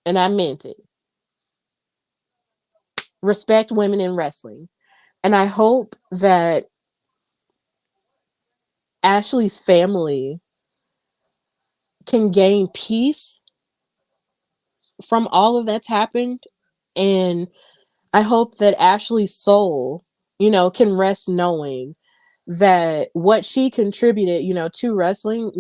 Speaker 2: and I meant it. Respect women in wrestling. And I hope that Ashley's family can gain peace from all of that's happened. And I hope that Ashley's soul, can rest knowing that what she contributed, to wrestling,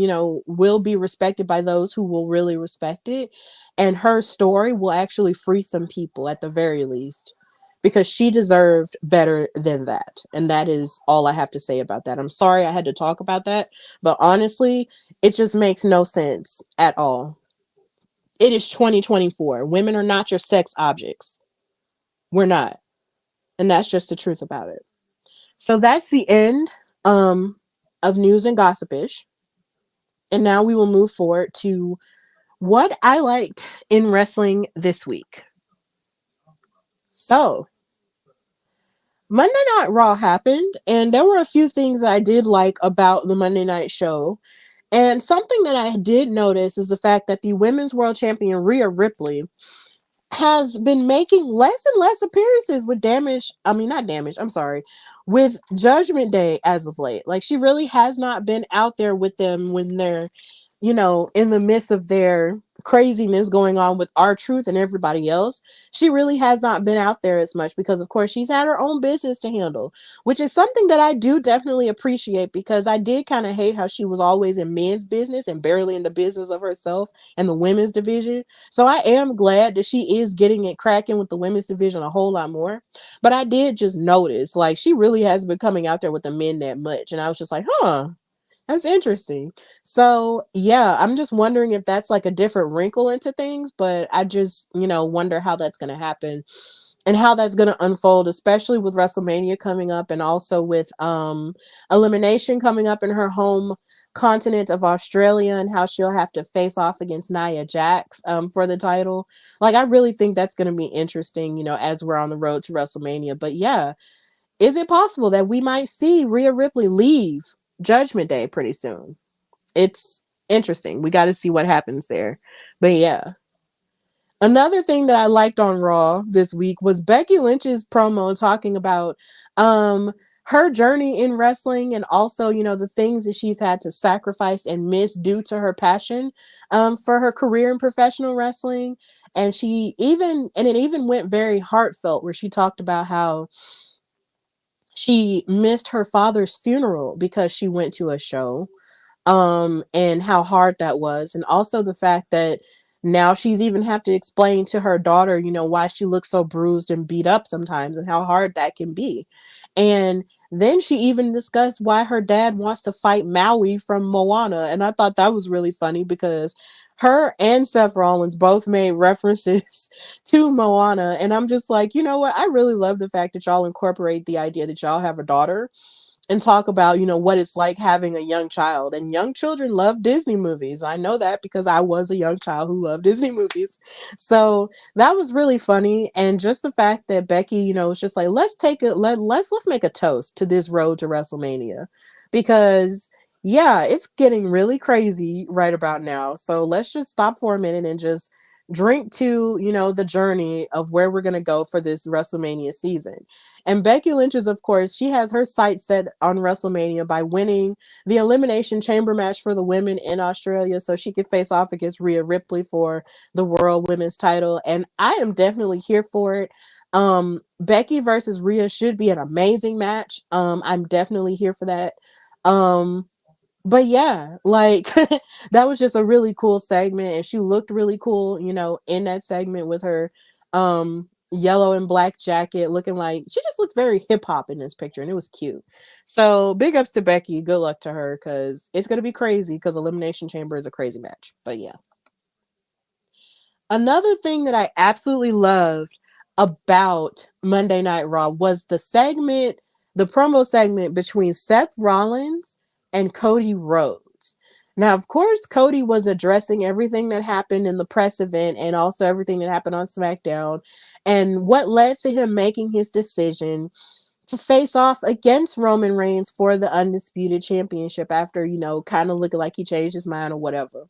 Speaker 2: will be respected by those who will really respect it. And her story will actually free some people at the very least, because she deserved better than that. And that is all I have to say about that. I'm sorry I had to talk about that, but honestly, it just makes no sense at all. It is 2024. Women are not your sex objects. We're not. And that's just the truth about it. So that's the end of news and gossipish. And now we will move forward to what I liked in wrestling this week. So, Monday Night Raw happened, and there were a few things I did like about the Monday Night show. And something that I did notice is the fact that the Women's World Champion Rhea Ripley has been making less and less appearances with with Judgment Day as of late. Like, she really has not been out there with them when they're, in the midst of their craziness going on with R-Truth and everybody else. She really has not been out there as much because, of course, she's had her own business to handle, which is something that I do definitely appreciate, because I did kind of hate how she was always in men's business and barely in the business of herself and the women's division. So I am glad that she is getting it cracking with the women's division a whole lot more. But I did just notice, like, she really has been coming out there with the men that much. And I was just like, huh, That's interesting. So, yeah, I'm just wondering if that's like a different wrinkle into things, but I just, wonder how that's going to happen and how that's going to unfold, especially with WrestleMania coming up and also with Elimination coming up in her home continent of Australia and how she'll have to face off against Nia Jax for the title. Like, I really think that's going to be interesting, as we're on the road to WrestleMania. But yeah, is it possible that we might see Rhea Ripley leave Judgment Day pretty soon? It's interesting. We got to see what happens there. But yeah. Another thing that I liked on Raw this week was Becky Lynch's promo talking about her journey in wrestling and also, the things that she's had to sacrifice and miss due to her passion for her career in professional wrestling. And it even went very heartfelt where she talked about how she missed her father's funeral because she went to a show, and how hard that was, and also the fact that now she's even have to explain to her daughter, why she looks so bruised and beat up sometimes and how hard that can be. And then she even discussed why her dad wants to fight Maui from Moana, and I thought that was really funny because her and Seth Rollins both made references to Moana, and I'm just like, you know what, I really love the fact that y'all incorporate the idea that y'all have a daughter and talk about, what it's like having a young child. And young children love Disney movies. I know that because I was a young child who loved Disney movies. So that was really funny. And just the fact that Becky, was just like, let's make a toast to this road to WrestleMania. Because yeah, it's getting really crazy right about now. So let's just stop for a minute and just drink to, the journey of where we're going to go for this WrestleMania season. And Becky Lynch is, of course, she has her sights set on WrestleMania by winning the Elimination Chamber match for the women in Australia so she could face off against Rhea Ripley for the World Women's title. And I am definitely here for it. Becky versus Rhea should be an amazing match. I'm definitely here for that. But yeah, like that was just a really cool segment, and she looked really cool, in that segment with her yellow and black jacket, looking like she just looked very hip hop in this picture, and it was cute. So big ups to Becky, good luck to her, because it's gonna be crazy because Elimination Chamber is a crazy match. But yeah. Another thing that I absolutely loved about Monday Night Raw was the promo segment between Seth Rollins and Cody Rhodes. Now, of course, Cody was addressing everything that happened in the press event and also everything that happened on SmackDown and what led to him making his decision to face off against Roman Reigns for the Undisputed Championship after, kind of looking like he changed his mind or whatever.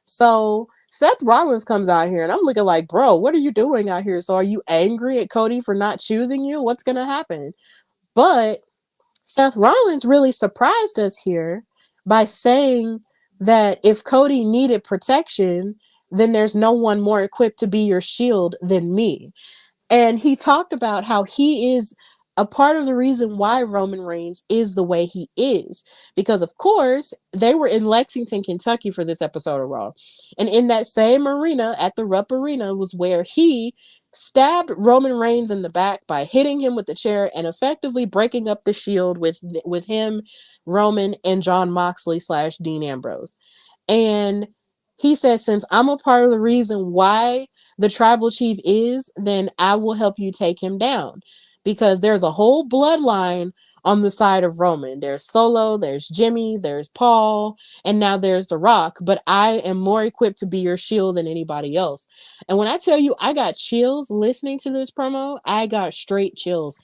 Speaker 2: So Seth Rollins comes out here and I'm looking like, bro, what are you doing out here? So are you angry at Cody for not choosing you? What's going to happen? But Seth Rollins really surprised us here by saying that if Cody needed protection, then there's no one more equipped to be your shield than me. And he talked about how he is a part of the reason why Roman Reigns is the way he is. Because, of course, they were in Lexington, Kentucky for this episode of Raw. And in that same arena, at the Rupp Arena, was where he stabbed Roman Reigns in the back by hitting him with the chair and effectively breaking up the shield with him, Roman, and John Moxley / Dean Ambrose. And he said, since I'm a part of the reason why the tribal chief is, then I will help you take him down. Because there's a whole bloodline on the side of Roman. There's Solo, there's Jimmy, there's Paul, and now there's The Rock. But I am more equipped to be your shield than anybody else. And when I tell you I got chills listening to this promo, I got straight chills.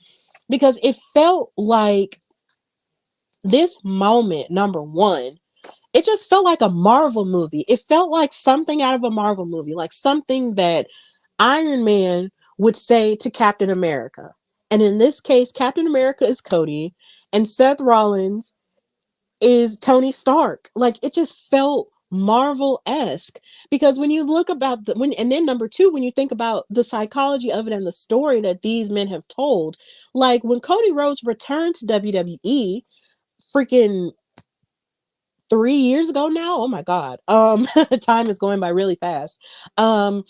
Speaker 2: Because it felt like this moment, number one, it just felt like a Marvel movie. It felt like something out of a Marvel movie, like something that Iron Man would say to Captain America. And in this case, Captain America is Cody and Seth Rollins is Tony Stark. Like it just felt Marvel-esque because when you look about and then number two, when you think about the psychology of it and the story that these men have told, like when Cody Rhodes returned to WWE freaking 3 years ago now. Oh my God. Time is going by really fast. 3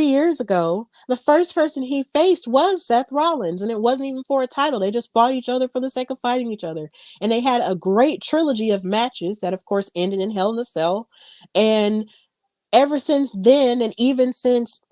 Speaker 2: years ago, the first person he faced was Seth Rollins, and it wasn't even for a title. They just fought each other for the sake of fighting each other. And they had a great trilogy of matches that, of course, ended in Hell in a Cell. And ever since then, and even since,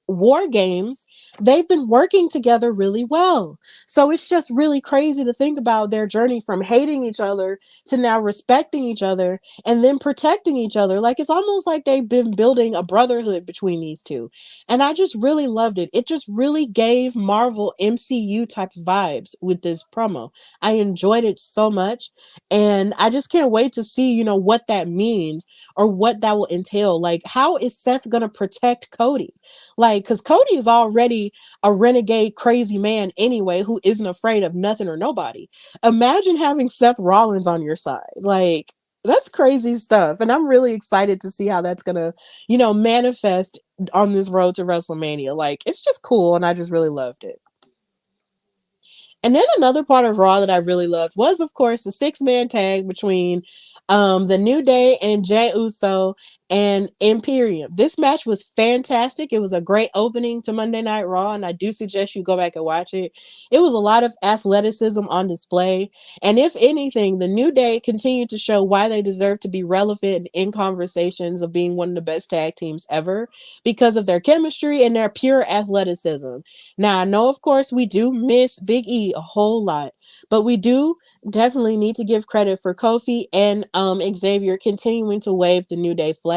Speaker 2: War Games, they've been working together really well. So it's just really crazy to think about their journey from hating each other to now respecting each other and then protecting each other. Like, it's almost like they've been building a brotherhood between these two. And I just really loved it. It just really gave Marvel MCU type vibes with this promo. I enjoyed it so much. And I just can't wait to see, what that means or what that will entail. Like, how is Seth going to protect Cody? Like, because Cody is already a renegade, crazy man anyway, who isn't afraid of nothing or nobody. Imagine having Seth Rollins on your side. Like, that's crazy stuff. And I'm really excited to see how that's going to, manifest on this road to WrestleMania. Like, it's just cool. And I just really loved it. And then another part of Raw that I really loved was, of course, the 6-man tag between the New Day and Jey Uso and Imperium. This match was fantastic. It was a great opening to Monday Night Raw, and I do suggest you go back and watch it. It was a lot of athleticism on display, and if anything, the New Day continued to show why they deserve to be relevant in conversations of being one of the best tag teams ever because of their chemistry and their pure athleticism. Now, I know, of course, we do miss Big E a whole lot, but we do definitely need to give credit for Kofi and Xavier continuing to wave the New Day flag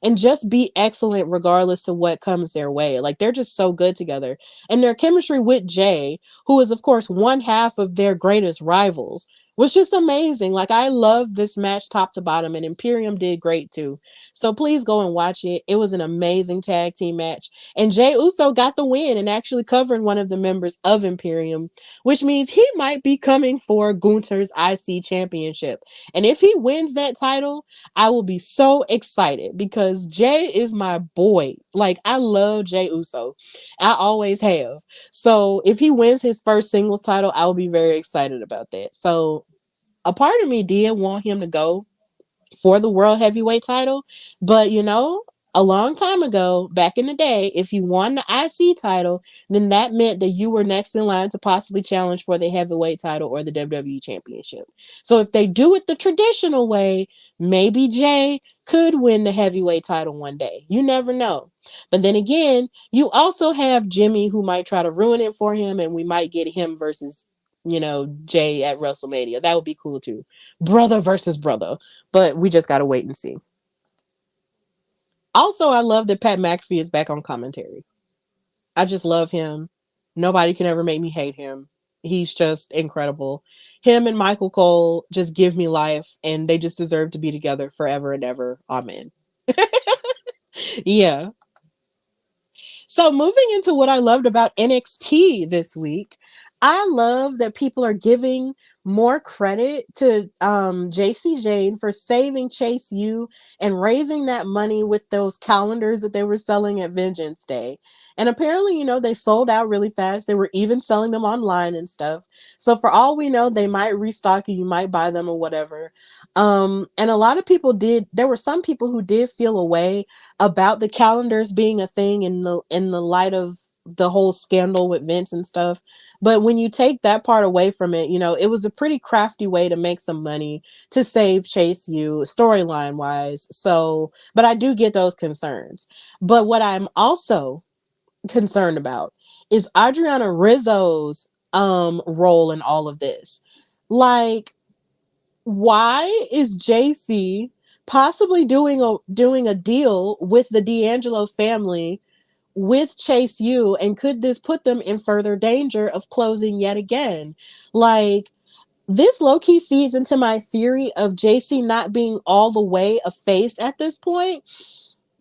Speaker 2: and just be excellent regardless of what comes their way. Like, they're just so good together. And their chemistry with Jay, who is, of course, one half of their greatest rivals, was just amazing. Like, I love this match top to bottom, and Imperium did great too. So please go and watch it. It was an amazing tag team match. And Jey Uso got the win and actually covered one of the members of Imperium, which means he might be coming for Gunther's IC championship. And if he wins that title, I will be so excited because Jay is my boy. Like, I love Jey Uso. I always have. So if he wins his first singles title, I will be very excited about that. So a part of me did want him to go for the world heavyweight title, but a long time ago, back in the day, if you won the IC title, then that meant that you were next in line to possibly challenge for the heavyweight title or the WWE championship. So if they do it the traditional way, maybe Jay could win the heavyweight title one day. You never know. But then again, you also have Jimmy who might try to ruin it for him, and we might get him versus Jay at WrestleMania. That would be cool too. Brother versus brother. But we just gotta wait and see. Also, I love that Pat McAfee is back on commentary. I just love him. Nobody can ever make me hate him. He's just incredible. Him and Michael Cole just give me life, and they just deserve to be together forever and ever. Amen. Yeah. So moving into what I loved about NXT this week, I love that people are giving more credit to JC Jane for saving Chase U and raising that money with those calendars that they were selling at Vengeance Day. And apparently, they sold out really fast. They were even selling them online and stuff. So for all we know, they might restock and you might buy them or whatever. And a lot of people did. There were some people who did feel a way about the calendars being a thing in the light of the whole scandal with Vince and stuff. But when you take that part away from it, it was a pretty crafty way to make some money to save Chase U storyline wise. So, but I do get those concerns. But what I'm also concerned about is Adriana Rizzo's role in all of this. Like, why is JC possibly doing a deal with the D'Angelo family with Chase U, and could this put them in further danger of closing yet again? Like, this low-key feeds into my theory of JC not being all the way a face at this point,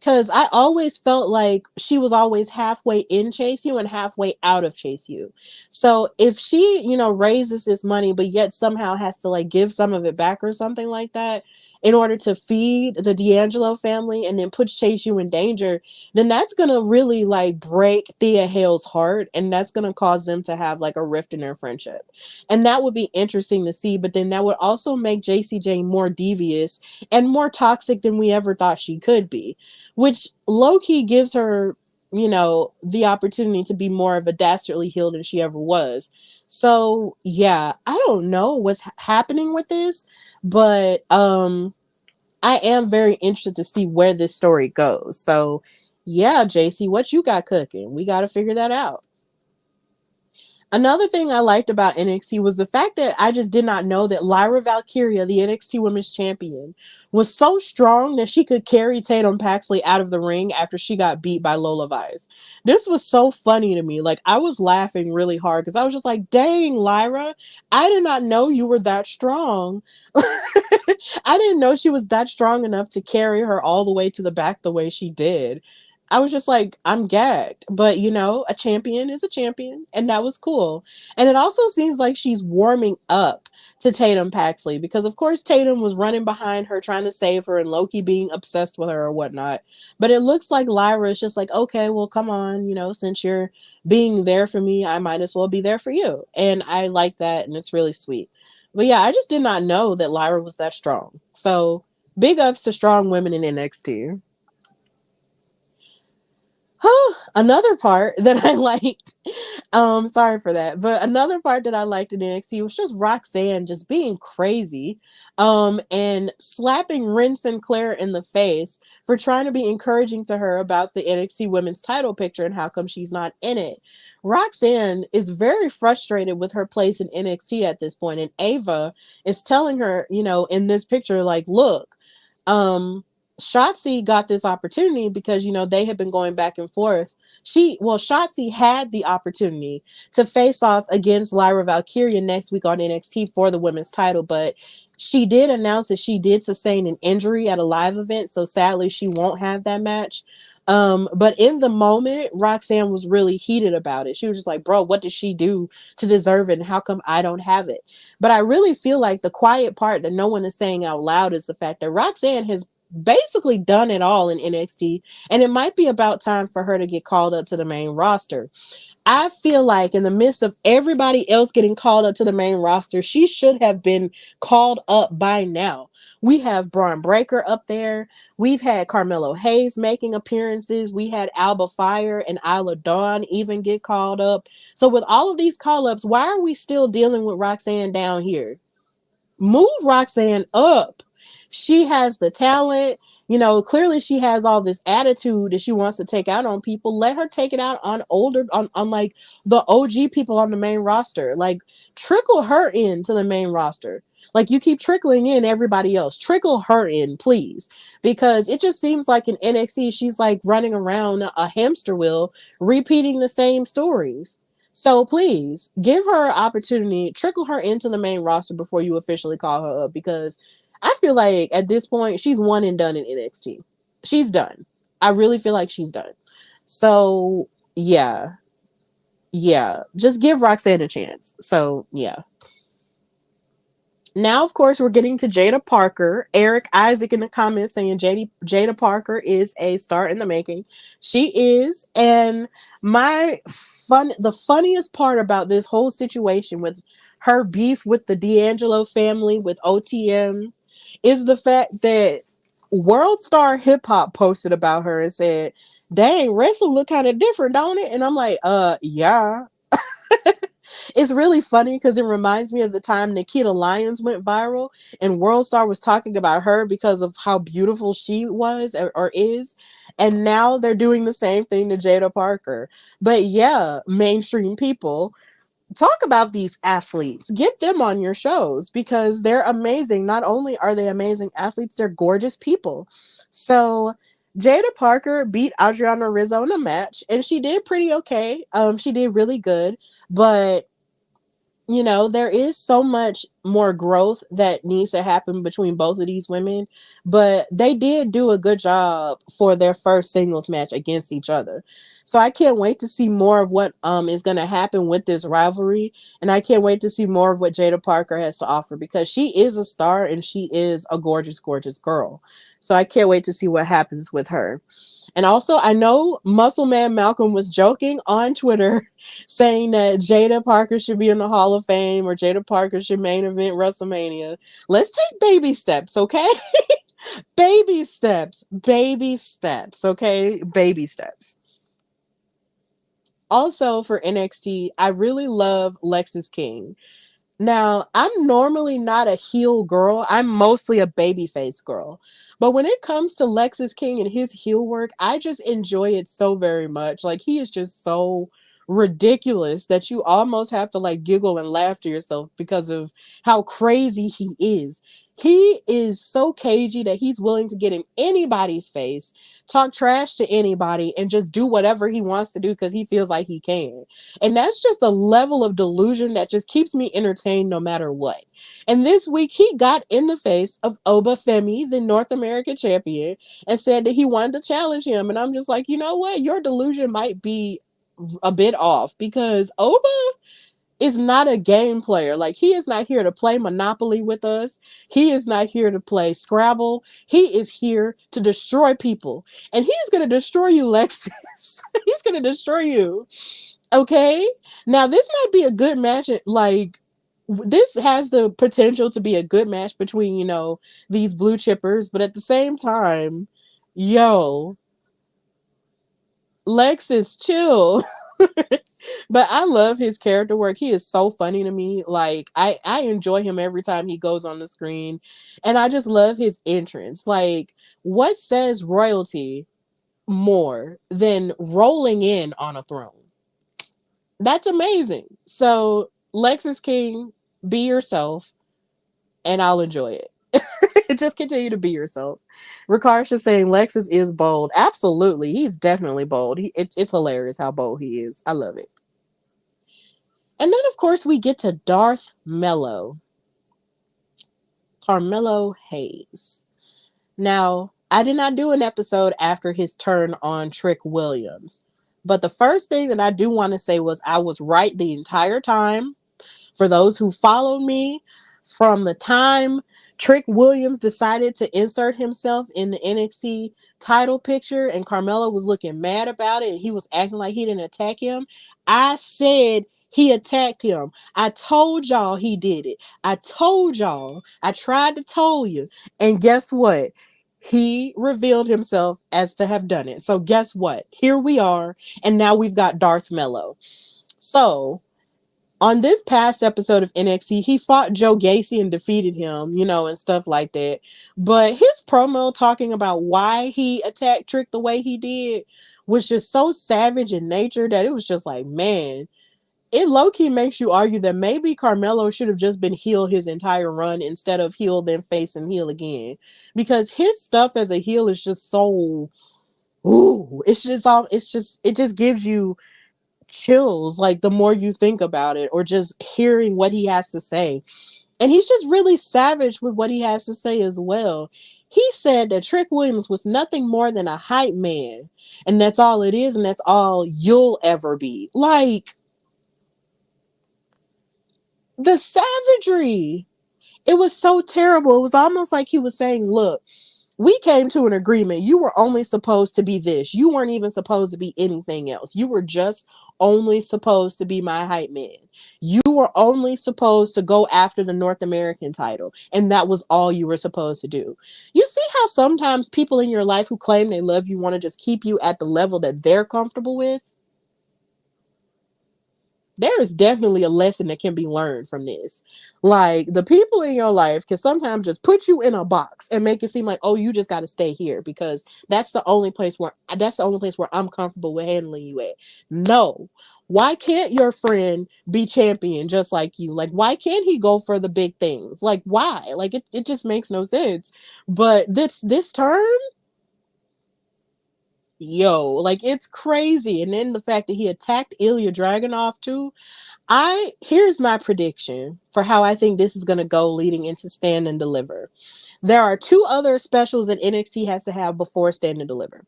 Speaker 2: Because I always felt like she was always halfway in Chase U and halfway out of Chase U. So if she, raises this money, but yet somehow has to like give some of it back or something like that in order to feed the D'Angelo family and then puts Chase U in danger, then that's going to really like break Thea Hale's heart. And that's going to cause them to have like a rift in their friendship. And that would be interesting to see. But then that would also make JCJ more devious and more toxic than we ever thought she could be, which low-key gives her, the opportunity to be more of a dastardly heel than she ever was. So yeah, I don't know what's happening with this, but I am very interested to see where this story goes. So yeah, JC, what you got cooking? We got to figure that out. Another thing I liked about NXT was the fact that I just did not know that Lyra Valkyria, the NXT Women's Champion, was so strong that she could carry Tatum Paxley out of the ring after she got beat by Lola Vice. This was so funny to me. Like, I was laughing really hard because I was just like, dang, Lyra, I did not know you were that strong. I didn't know she was that strong enough to carry her all the way to the back the way she did. I was just like, I'm gagged. But, a champion is a champion. And that was cool. And it also seems like she's warming up to Tatum Paxley because, of course, Tatum was running behind her, trying to save her, and Loki being obsessed with her or whatnot. But it looks like Lyra is just like, okay, well, come on. Since you're being there for me, I might as well be there for you. And I like that. And it's really sweet. But yeah, I just did not know that Lyra was that strong. So big ups to strong women in NXT. Another part that I liked, sorry for that, but another part that I liked in NXT was just Roxanne just being crazy, and slapping Ren Sinclair in the face for trying to be encouraging to her about the NXT Women's title picture and how come she's not in it. Roxanne is very frustrated with her place in NXT at this point, and Ava is telling her, in this picture, like, look, Shotzi got this opportunity because they had been going back and forth. Shotzi had the opportunity to face off against Lyra Valkyria next week on NXT for the women's title, but she did announce that she did sustain an injury at a live event, so sadly she won't have that match. But in the moment, Roxanne was really heated about it. She was just like, bro, what did she do to deserve it? And how come I don't have it? But I really feel like the quiet part that no one is saying out loud is the fact that Roxanne has basically done it all in NXT, and it might be about time for her to get called up to the main roster. I feel like in the midst of everybody else getting called up to the main roster, she should have been called up by now. We have Braun Breaker up there. We've had Carmelo Hayes making appearances. We had Alba Fire and Isla Dawn even get called up. So with all of these call-ups, why are we still dealing with Roxanne down here? Move Roxanne up. She has the talent. Clearly she has all this attitude that she wants to take out on people. Let her take it out on like the OG people on the main roster. Like, trickle her into the main roster. Like, you keep trickling in everybody else. Trickle her in, please. Because it just seems like in NXT, she's like running around a hamster wheel, repeating the same stories. So please give her an opportunity, trickle her into the main roster before you officially call her up, because I feel like at this point she's one and done in NXT. She's done. I really feel like she's done. So yeah. Just give Roxanne a chance. So yeah. Now, of course, we're getting to Jada Parker. Eric Isaac in the comments saying Jada Parker is a star in the making. She is. And the funniest part about this whole situation with her beef with the D'Angelo family, with OTM, is the fact that World Star Hip Hop posted about her and said, dang, wrestling look kind of different, don't it? And I'm like, yeah. It's really funny because it reminds me of the time Nikita Lyons went viral and World Star was talking about her because of how beautiful she was or is. And now they're doing the same thing to Jada Parker. But yeah, mainstream people, talk about these athletes. Get them on your shows because they're amazing. Not only are they amazing athletes, they're gorgeous people. So Jada Parker beat Adriana Rizzo in a match, and she did pretty okay. She did really good, but there is so much more growth that needs to happen between both of these women, but they did do a good job for their first singles match against each other. So I can't wait to see more of what is going to happen with this rivalry, and I can't wait to see more of what Jada Parker has to offer, because she is a star and she is a gorgeous, gorgeous girl. So I can't wait to see what happens with her. And also, I know Muscle Man Malcolm was joking on Twitter saying that Jada Parker should be in the Hall of Fame, or Jada Parker should main event WrestleMania. Let's take baby steps, okay? Baby steps. Baby steps, okay? Baby steps. Also, for NXT, I really love Lexis King. Now, I'm normally not a heel girl. I'm mostly a babyface girl. But when it comes to Lexis King and his heel work, I just enjoy it so very much. Like, he is just so ridiculous that you almost have to like giggle and laugh to yourself because of how crazy he is. He is so cagey that he's willing to get in anybody's face, talk trash to anybody, and just do whatever he wants to do because he feels like he can. And that's just a level of delusion that just keeps me entertained no matter what. And this week, he got in the face of Oba Femi, the North American champion, and said that he wanted to challenge him. And I'm just like, you know what? Your delusion might be a bit off, because Oba is not a game player. Like, he is not here to play Monopoly with us. He is not here to play Scrabble. He is here to destroy people. And he's going to destroy you, Lexus. He's going to destroy you. Okay? Now, this might be a good match. Like, this has the potential to be a good match between, you know, these blue chippers. But at the same time, yo, Lexus, chill. But I love his character work. He is so funny to me. Like, I enjoy him every time he goes on the screen. And I just love his entrance. Like, what says royalty more than rolling in on a throne? That's amazing. So, Lexus King, be yourself, and I'll enjoy it. Just continue to be yourself. Rikarsha saying Lexus is bold. Absolutely. He's definitely bold. It's hilarious how bold he is. I love it. And then, of course, we get to Darth Mello. Carmelo Hayes. Now, I did not do an episode after his turn on Trick Williams. But the first thing that I do want to say was I was right the entire time. For those who followed me, from the time Trick Williams decided to insert himself in the NXT title picture and Carmelo was looking mad about it and he was acting like he didn't attack him, I said he attacked him. I told y'all he did it. I told y'all. I tried to tell you. And guess what? He revealed himself as to have done it. So guess what? Here we are. And now we've got Darth Mello. So on this past episode of NXT, he fought Joe Gacy and defeated him, you know, and stuff like that. But his promo talking about why he attacked Trick the way he did was just so savage in nature that it was just like, man, it low-key makes you argue that maybe Carmelo should have just been heel his entire run instead of heel then face and heel again. Because his stuff as a heel is just so, ooh, it just gives you chills, like, the more you think about it or just hearing what he has to say. And he's just really savage with what he has to say as well. He said that Trick Williams was nothing more than a hype man, and that's all it is, and that's all you'll ever be. Like, the savagery, it was so terrible. It was almost like he was saying, look, we came to an agreement. You were only supposed to be this. You weren't even supposed to be anything else. You were just only supposed to be my hype man. You were only supposed to go after the North American title. And that was all you were supposed to do. You see how sometimes people in your life who claim they love you want to just keep you at the level that they're comfortable with? There is definitely a lesson that can be learned from this. Like, the people in your life can sometimes just put you in a box and make it seem like, oh, you just got to stay here because that's the only place where I'm comfortable with handling you at. No. Why can't your friend be champion just like you? Like, why can't he go for the big things? Like, why? Like, it just makes no sense. But this turn, yo, like it's crazy. And then the fact that he attacked Ilya Dragunov too. Here's my prediction for how I think this is gonna go leading into Stand and Deliver. There are two other specials that NXT has to have before Stand and Deliver.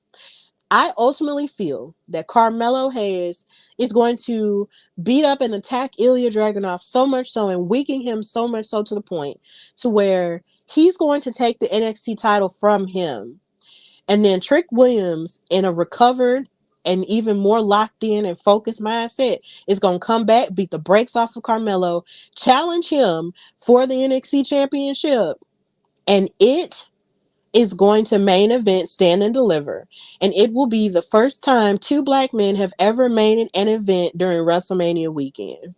Speaker 2: I ultimately feel that Carmelo Hayes is going to beat up and attack Ilya Dragunov so much so and weaken him so much so to the point to where he's going to take the NXT title from him. And then Trick Williams, in a recovered and even more locked in and focused mindset, is going to come back, beat the brakes off of Carmelo, challenge him for the NXT championship. And it is going to main event Stand and Deliver. And it will be the first time two black men have ever made an event during WrestleMania weekend.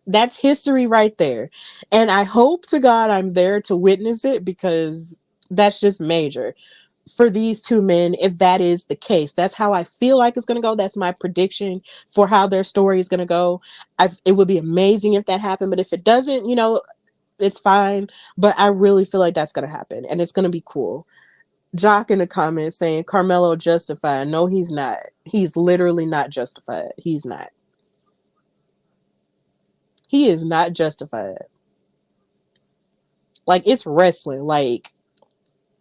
Speaker 2: That's history right there. And I hope to God I'm there to witness it because that's just major for these two men if that is the case. That's how I feel like it's going to go. That's my prediction for how their story is going to go. It would be amazing if that happened, but if it doesn't, it's fine. But I really feel like that's going to happen and it's going to be cool. Jock in the comments saying Carmelo justified. No, he's not. He's literally not justified. He's not. He is not justified. Like, it's wrestling. Like,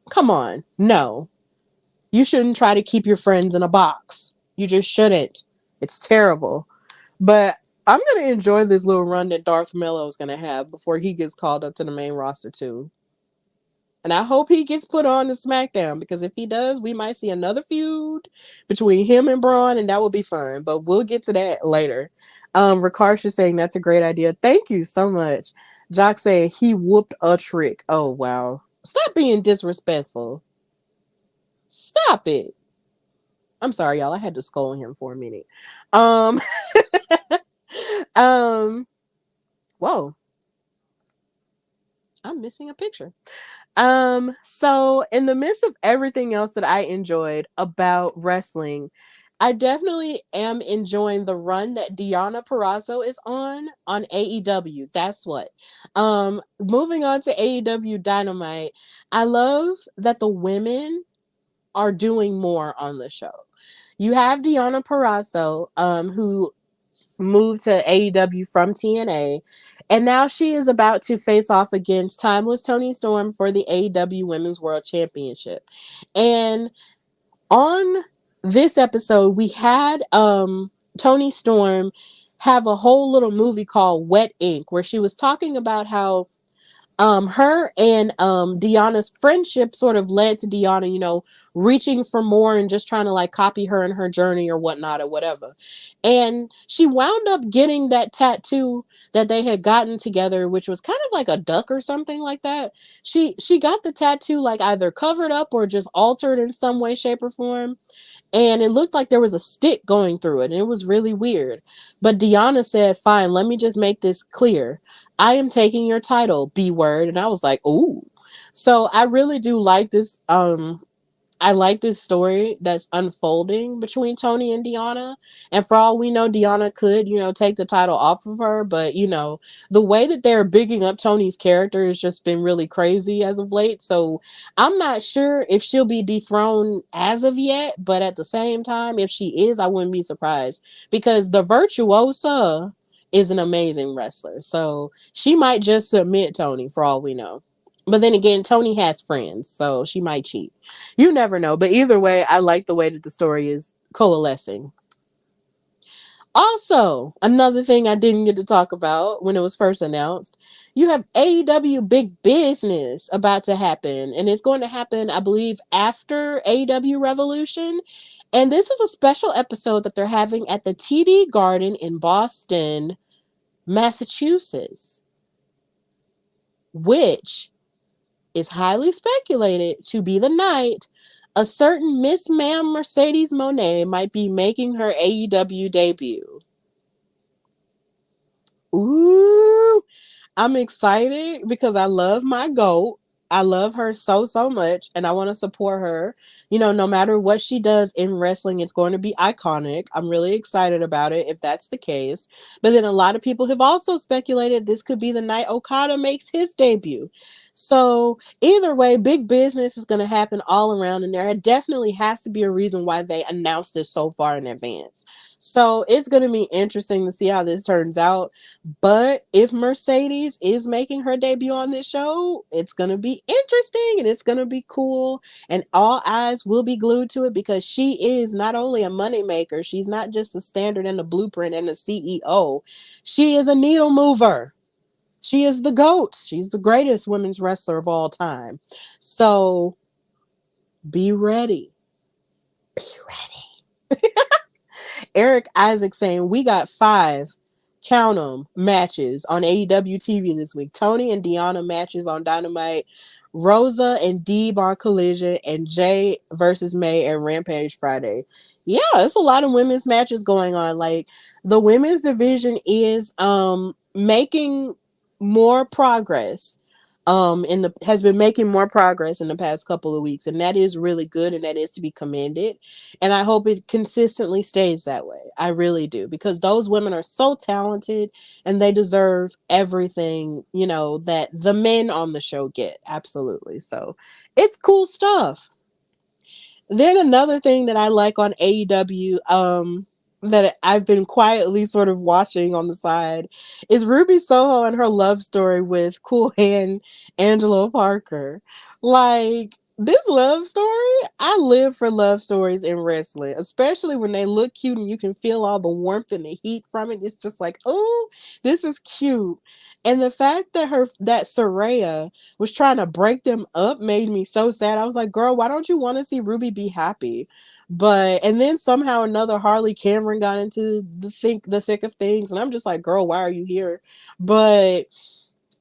Speaker 2: come on. No. You shouldn't try to keep your friends in a box. You just shouldn't. It's terrible. But I'm going to enjoy this little run that Darth Mello is going to have before he gets called up to the main roster, too. And I hope he gets put on to SmackDown because if he does, we might see another feud between him and Braun, and that would be fun. But we'll get to that later. Ricard is saying that's a great idea. Thank you so much. Jock saying he whooped a Trick. Oh, wow. Stop being disrespectful. Stop it. I'm sorry, y'all. I had to scold him for a minute. Whoa. I'm missing a picture. So in the midst of everything else that I enjoyed about wrestling, I definitely am enjoying the run that Deonna Purrazzo is on AEW. That's what. Moving on to AEW Dynamite, I love that the women are doing more on the show. You have Deonna Purrazzo, who moved to AEW from TNA, and now she is about to face off against Timeless Toni Storm for the AEW Women's World Championship. And on this episode, we had Toni Storm have a whole little movie called Wet Ink, where she was talking about how her and Deanna's friendship sort of led to Deanna, reaching for more and just trying to like copy her in her journey or whatnot or whatever. And she wound up getting that tattoo that they had gotten together, which was kind of like a duck or something like that. She got the tattoo like either covered up or just altered in some way, shape, or form. And it looked like there was a stick going through it, and it was really weird. But Deanna said, fine, let me just make this clear. I am taking your title, B word. And I was like, ooh. So I really do like this. I like this story that's unfolding between Toni and Deanna. And for all we know, Deanna could, take the title off of her. But, the way that they're bigging up Toni's character has just been really crazy as of late. So I'm not sure if she'll be dethroned as of yet. But at the same time, if she is, I wouldn't be surprised. Because the Virtuosa is an amazing wrestler. So she might just submit Toni for all we know. But then again, Toni has friends, so she might cheat. You never know. But either way, I like the way that the story is coalescing. Also, another thing I didn't get to talk about when it was first announced, you have AEW Big Business about to happen. And it's going to happen, I believe, after AEW Revolution. And this is a special episode that they're having at the TD Garden in Boston, Massachusetts, which is highly speculated to be the night a certain Miss Ma'am Mercedes Moné might be making her AEW debut. Ooh, I'm excited because I love my GOAT. I love her so, so much, and I want to support her. No matter what she does in wrestling, it's going to be iconic. I'm really excited about it if that's the case. But then a lot of people have also speculated this could be the night Okada makes his debut. So either way, big business is going to happen all around, and there definitely has to be a reason why they announced this so far in advance. So it's going to be interesting to see how this turns out. But if Mercedes is making her debut on this show, it's going to be interesting and it's going to be cool, and all eyes will be glued to it because she is not only a moneymaker, she's not just a standard and a blueprint and a CEO. She is a needle mover. She is the GOAT. She's the greatest women's wrestler of all time. So be ready. Be ready. Eric Isaac saying, we got 5, count them, matches on AEW TV this week. Tony and Deanna matches on Dynamite. Rosa and Deeb on Collision. And Jay versus May and Rampage Friday. Yeah, it's a lot of women's matches going on. Like, the women's division is making more progress has been making more progress in the past couple of weeks, and that is really good, and that is to be commended, and I hope it consistently stays that way. I really do, because those women are so talented and they deserve everything, you know, that the men on the show get. Absolutely. So it's cool stuff. Then another thing that I like on AEW, that I've been quietly sort of watching on the side, is Ruby Soho and her love story with Cool Hand Angelo Parker. Like, this love story, I live for love stories in wrestling, especially when they look cute and you can feel all the warmth and the heat from it. It's just like, oh, this is cute. And the fact that Saraya was trying to break them up made me so sad. I was like, girl, why don't you want to see Ruby be happy? But and then somehow another Harley Cameron got into the thick of things, and I'm just like, girl, why are you here? But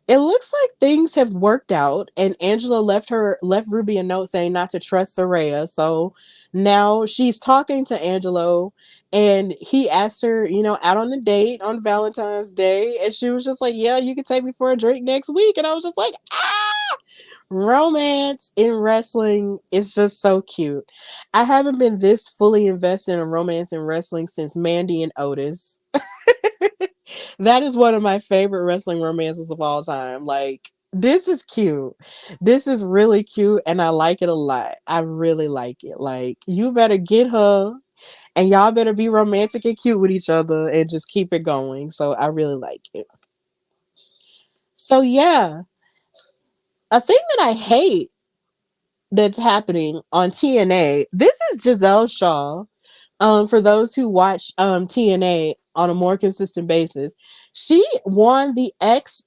Speaker 2: it looks like things have worked out, and Angela left Ruby a note saying not to trust Saraya. So now she's talking to Angelo, and he asked her, you know, out on a date on Valentine's Day, and she was just like, yeah, you can take me for a drink next week. And I was just like, ah, romance in wrestling is just so cute. I haven't been this fully invested in a romance in wrestling since Mandy and Otis. That is one of my favorite wrestling romances of all time. Like, this is cute. This is really cute, and I like it a lot. I really like it. Like, you better get her, and y'all better be romantic and cute with each other and just keep it going. So I really like it. So yeah, a thing that I hate that's happening on TNA. This is Giselle Shaw. For those who watch TNA on a more consistent basis, she won the X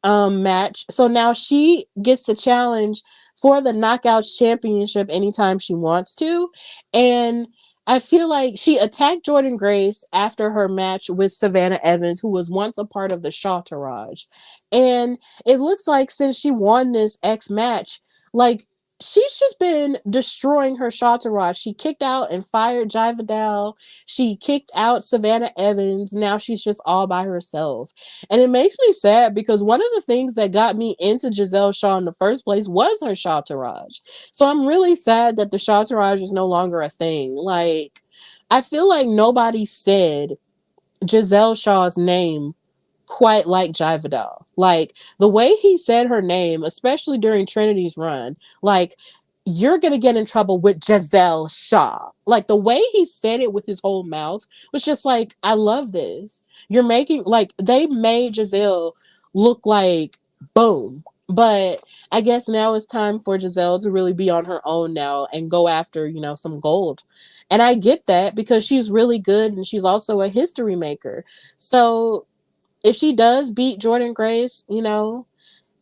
Speaker 2: match. So now she gets to challenge for the Knockouts Championship anytime she wants to. And I feel like she attacked Jordan Grace after her match with Savannah Evans, who was once a part of the Shawtarage. And it looks like since she won this X match, like, she's just been destroying her Shawtarage. She kicked out and fired Jai Vidal. She kicked out Savannah Evans. Now she's just all by herself. And it makes me sad because one of the things that got me into Giselle Shaw in the first place was her Shawtarage. So I'm really sad that the Shawtarage is no longer a thing. Like, I feel like nobody said Giselle Shaw's name quite like Jai Vidal. Like, the way he said her name, especially during Trinity's run, like, you're gonna get in trouble with Giselle Shaw. Like, the way he said it with his whole mouth was just like, I love this. You're making, like, they made Giselle look like boom. But I guess now it's time for Giselle to really be on her own now and go after, you know, some gold. And I get that because she's really good and she's also a history maker. So if she does beat Jordan Grace, you know,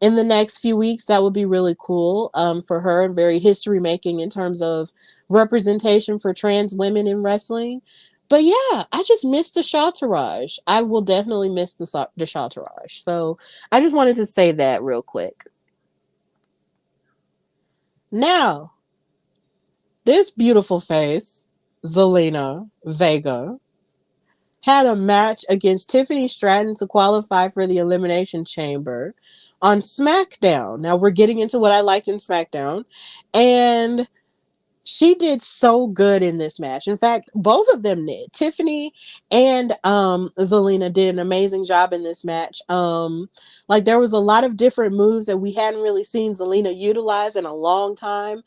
Speaker 2: in the next few weeks, that would be really cool for her, and very history making in terms of representation for trans women in wrestling. But yeah, I just missed the Shawtarage. I will definitely miss the Shawtarage. So I just wanted to say that real quick. Now, this beautiful face, Zelina Vega, had a match against Tiffany Stratton to qualify for the Elimination Chamber on SmackDown. Now we're getting into what I liked in SmackDown. And She did so good in this match. In fact, both of them did. Tiffany and Zelina did an amazing job in this match. Like there was a lot of different moves that we hadn't really seen Zelina utilize in a long time.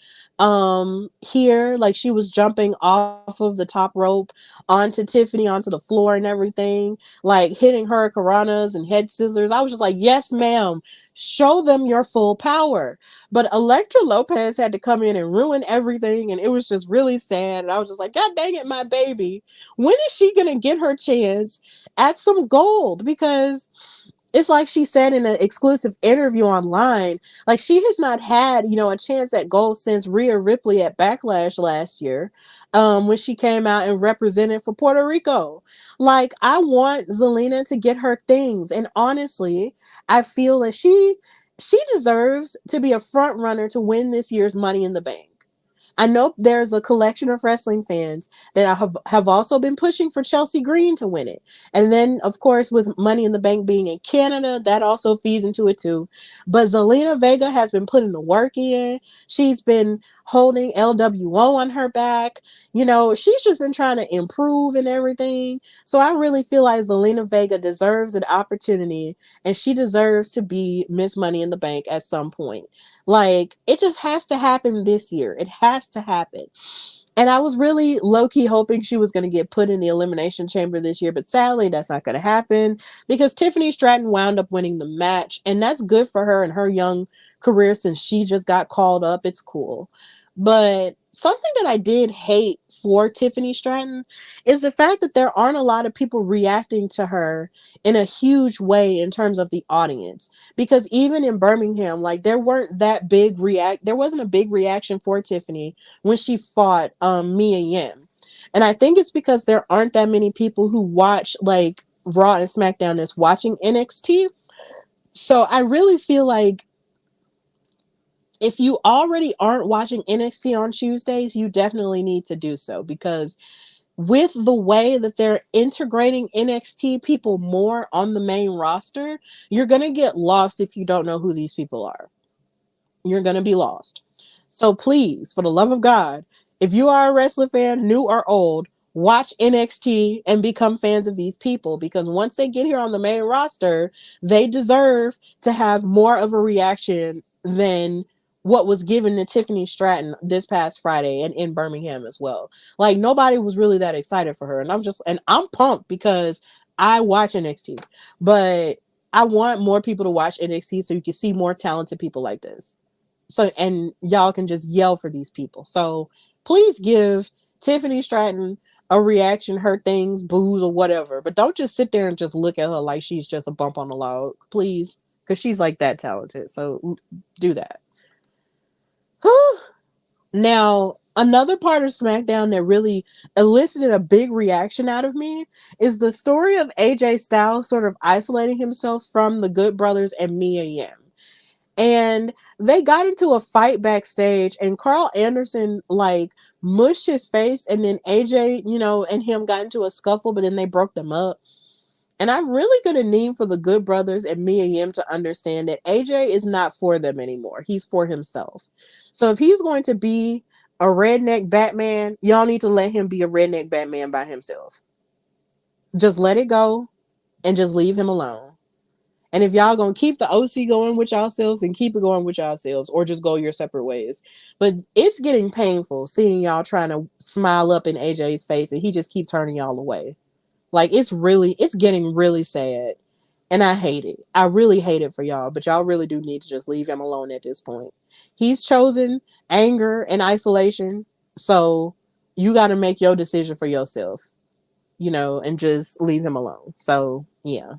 Speaker 2: Here, like she was jumping off of the top rope onto Tiffany, onto the floor and everything, like hitting hurricanranas and head scissors. I was just like, yes, ma'am, show them your full power. But Electra Lopez had to come in and ruin everything, and it was just really sad. And I was just like, God dang it, my baby. When is she going to get her chance at some gold? Because it's like she said in an exclusive interview online, like she has not had, a chance at gold since Rhea Ripley at Backlash last year, when she came out and represented for Puerto Rico. Like I want Zelina to get her things, and honestly, I feel that she deserves to be a front runner to win this year's Money in the Bank. I know there's a collection of wrestling fans that have also been pushing for Chelsea Green to win it. And then, of course, with Money in the Bank being in Canada, that also feeds into it too. But Zelina Vega has been putting the work in. She's been holding LWO on her back. She's just been trying to improve and everything. So I really feel like Zelina Vega deserves an opportunity, and she deserves to be Miss Money in the Bank at some point. Like, it just has to happen this year. It has to happen. And I was really low-key hoping she was going to get put in the Elimination Chamber this year, but sadly, that's not going to happen because Tiffany Stratton wound up winning the match, and that's good for her and her young career since she just got called up. It's cool. But something that I did hate for Tiffany Stratton is the fact that there aren't a lot of people reacting to her in a huge way in terms of the audience. Because even in Birmingham, like there wasn't a big reaction for Tiffany when she fought Mia Yim. And I think it's because there aren't that many people who watch like Raw and SmackDown that's watching NXT. So I really feel like if you already aren't watching NXT on Tuesdays, you definitely need to do so, because with the way that they're integrating NXT people more on the main roster, you're going to get lost if you don't know who these people are. You're going to be lost. So please, for the love of God, if you are a wrestling fan, new or old, watch NXT and become fans of these people, because once they get here on the main roster, they deserve to have more of a reaction than what was given to Tiffany Stratton this past Friday and in Birmingham as well. Like nobody was really that excited for her, and I'm pumped because I watch NXT, but I want more people to watch NXT so you can see more talented people like this. So, and y'all can just yell for these people. So please give Tiffany Stratton a reaction, her things, boos, or whatever. But don't just sit there and just look at her like she's just a bump on the log, please. Because she's like that talented. So do that. Now, another part of SmackDown that really elicited a big reaction out of me is the story of AJ Styles sort of isolating himself from the Good Brothers and Mia Yim. And they got into a fight backstage, and Carl Anderson like mushed his face, and then AJ, and him got into a scuffle, but then they broke them up. And I'm really gonna need for the Good Brothers and Mia Yim to understand that AJ is not for them anymore. He's for himself. So if he's going to be a redneck Batman, y'all need to let him be a redneck Batman by himself. Just let it go and just leave him alone. And if y'all gonna keep the OC going with yourselves, and keep it going with yourselves, or just go your separate ways. But it's getting painful seeing y'all trying to smile up in AJ's face and he just keep turning y'all away. Like it's getting really sad. And I hate it. I really hate it for y'all, but y'all really do need to just leave him alone at this point. He's chosen anger and isolation. So you got to make your decision for yourself, and just leave him alone. So yeah.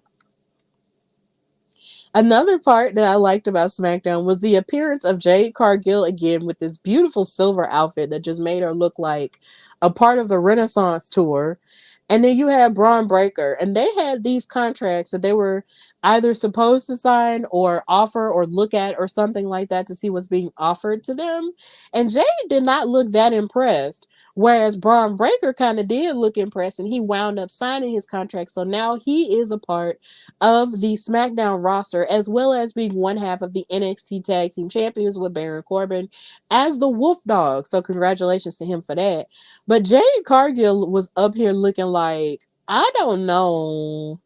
Speaker 2: Another part that I liked about SmackDown was the appearance of Jade Cargill again with this beautiful silver outfit that just made her look like a part of the Renaissance tour. And then you had Braun Breaker, and they had these contracts that they were either supposed to sign or offer or look at or something like that to see what's being offered to them. And Jade did not look that impressed. Whereas Braun Breaker kind of did look impressed and he wound up signing his contract. So now he is a part of the SmackDown roster as well as being one half of the NXT Tag Team Champions with Baron Corbin as the Wolf Dog. So congratulations to him for that. But Jade Cargill was up here looking like, I don't know.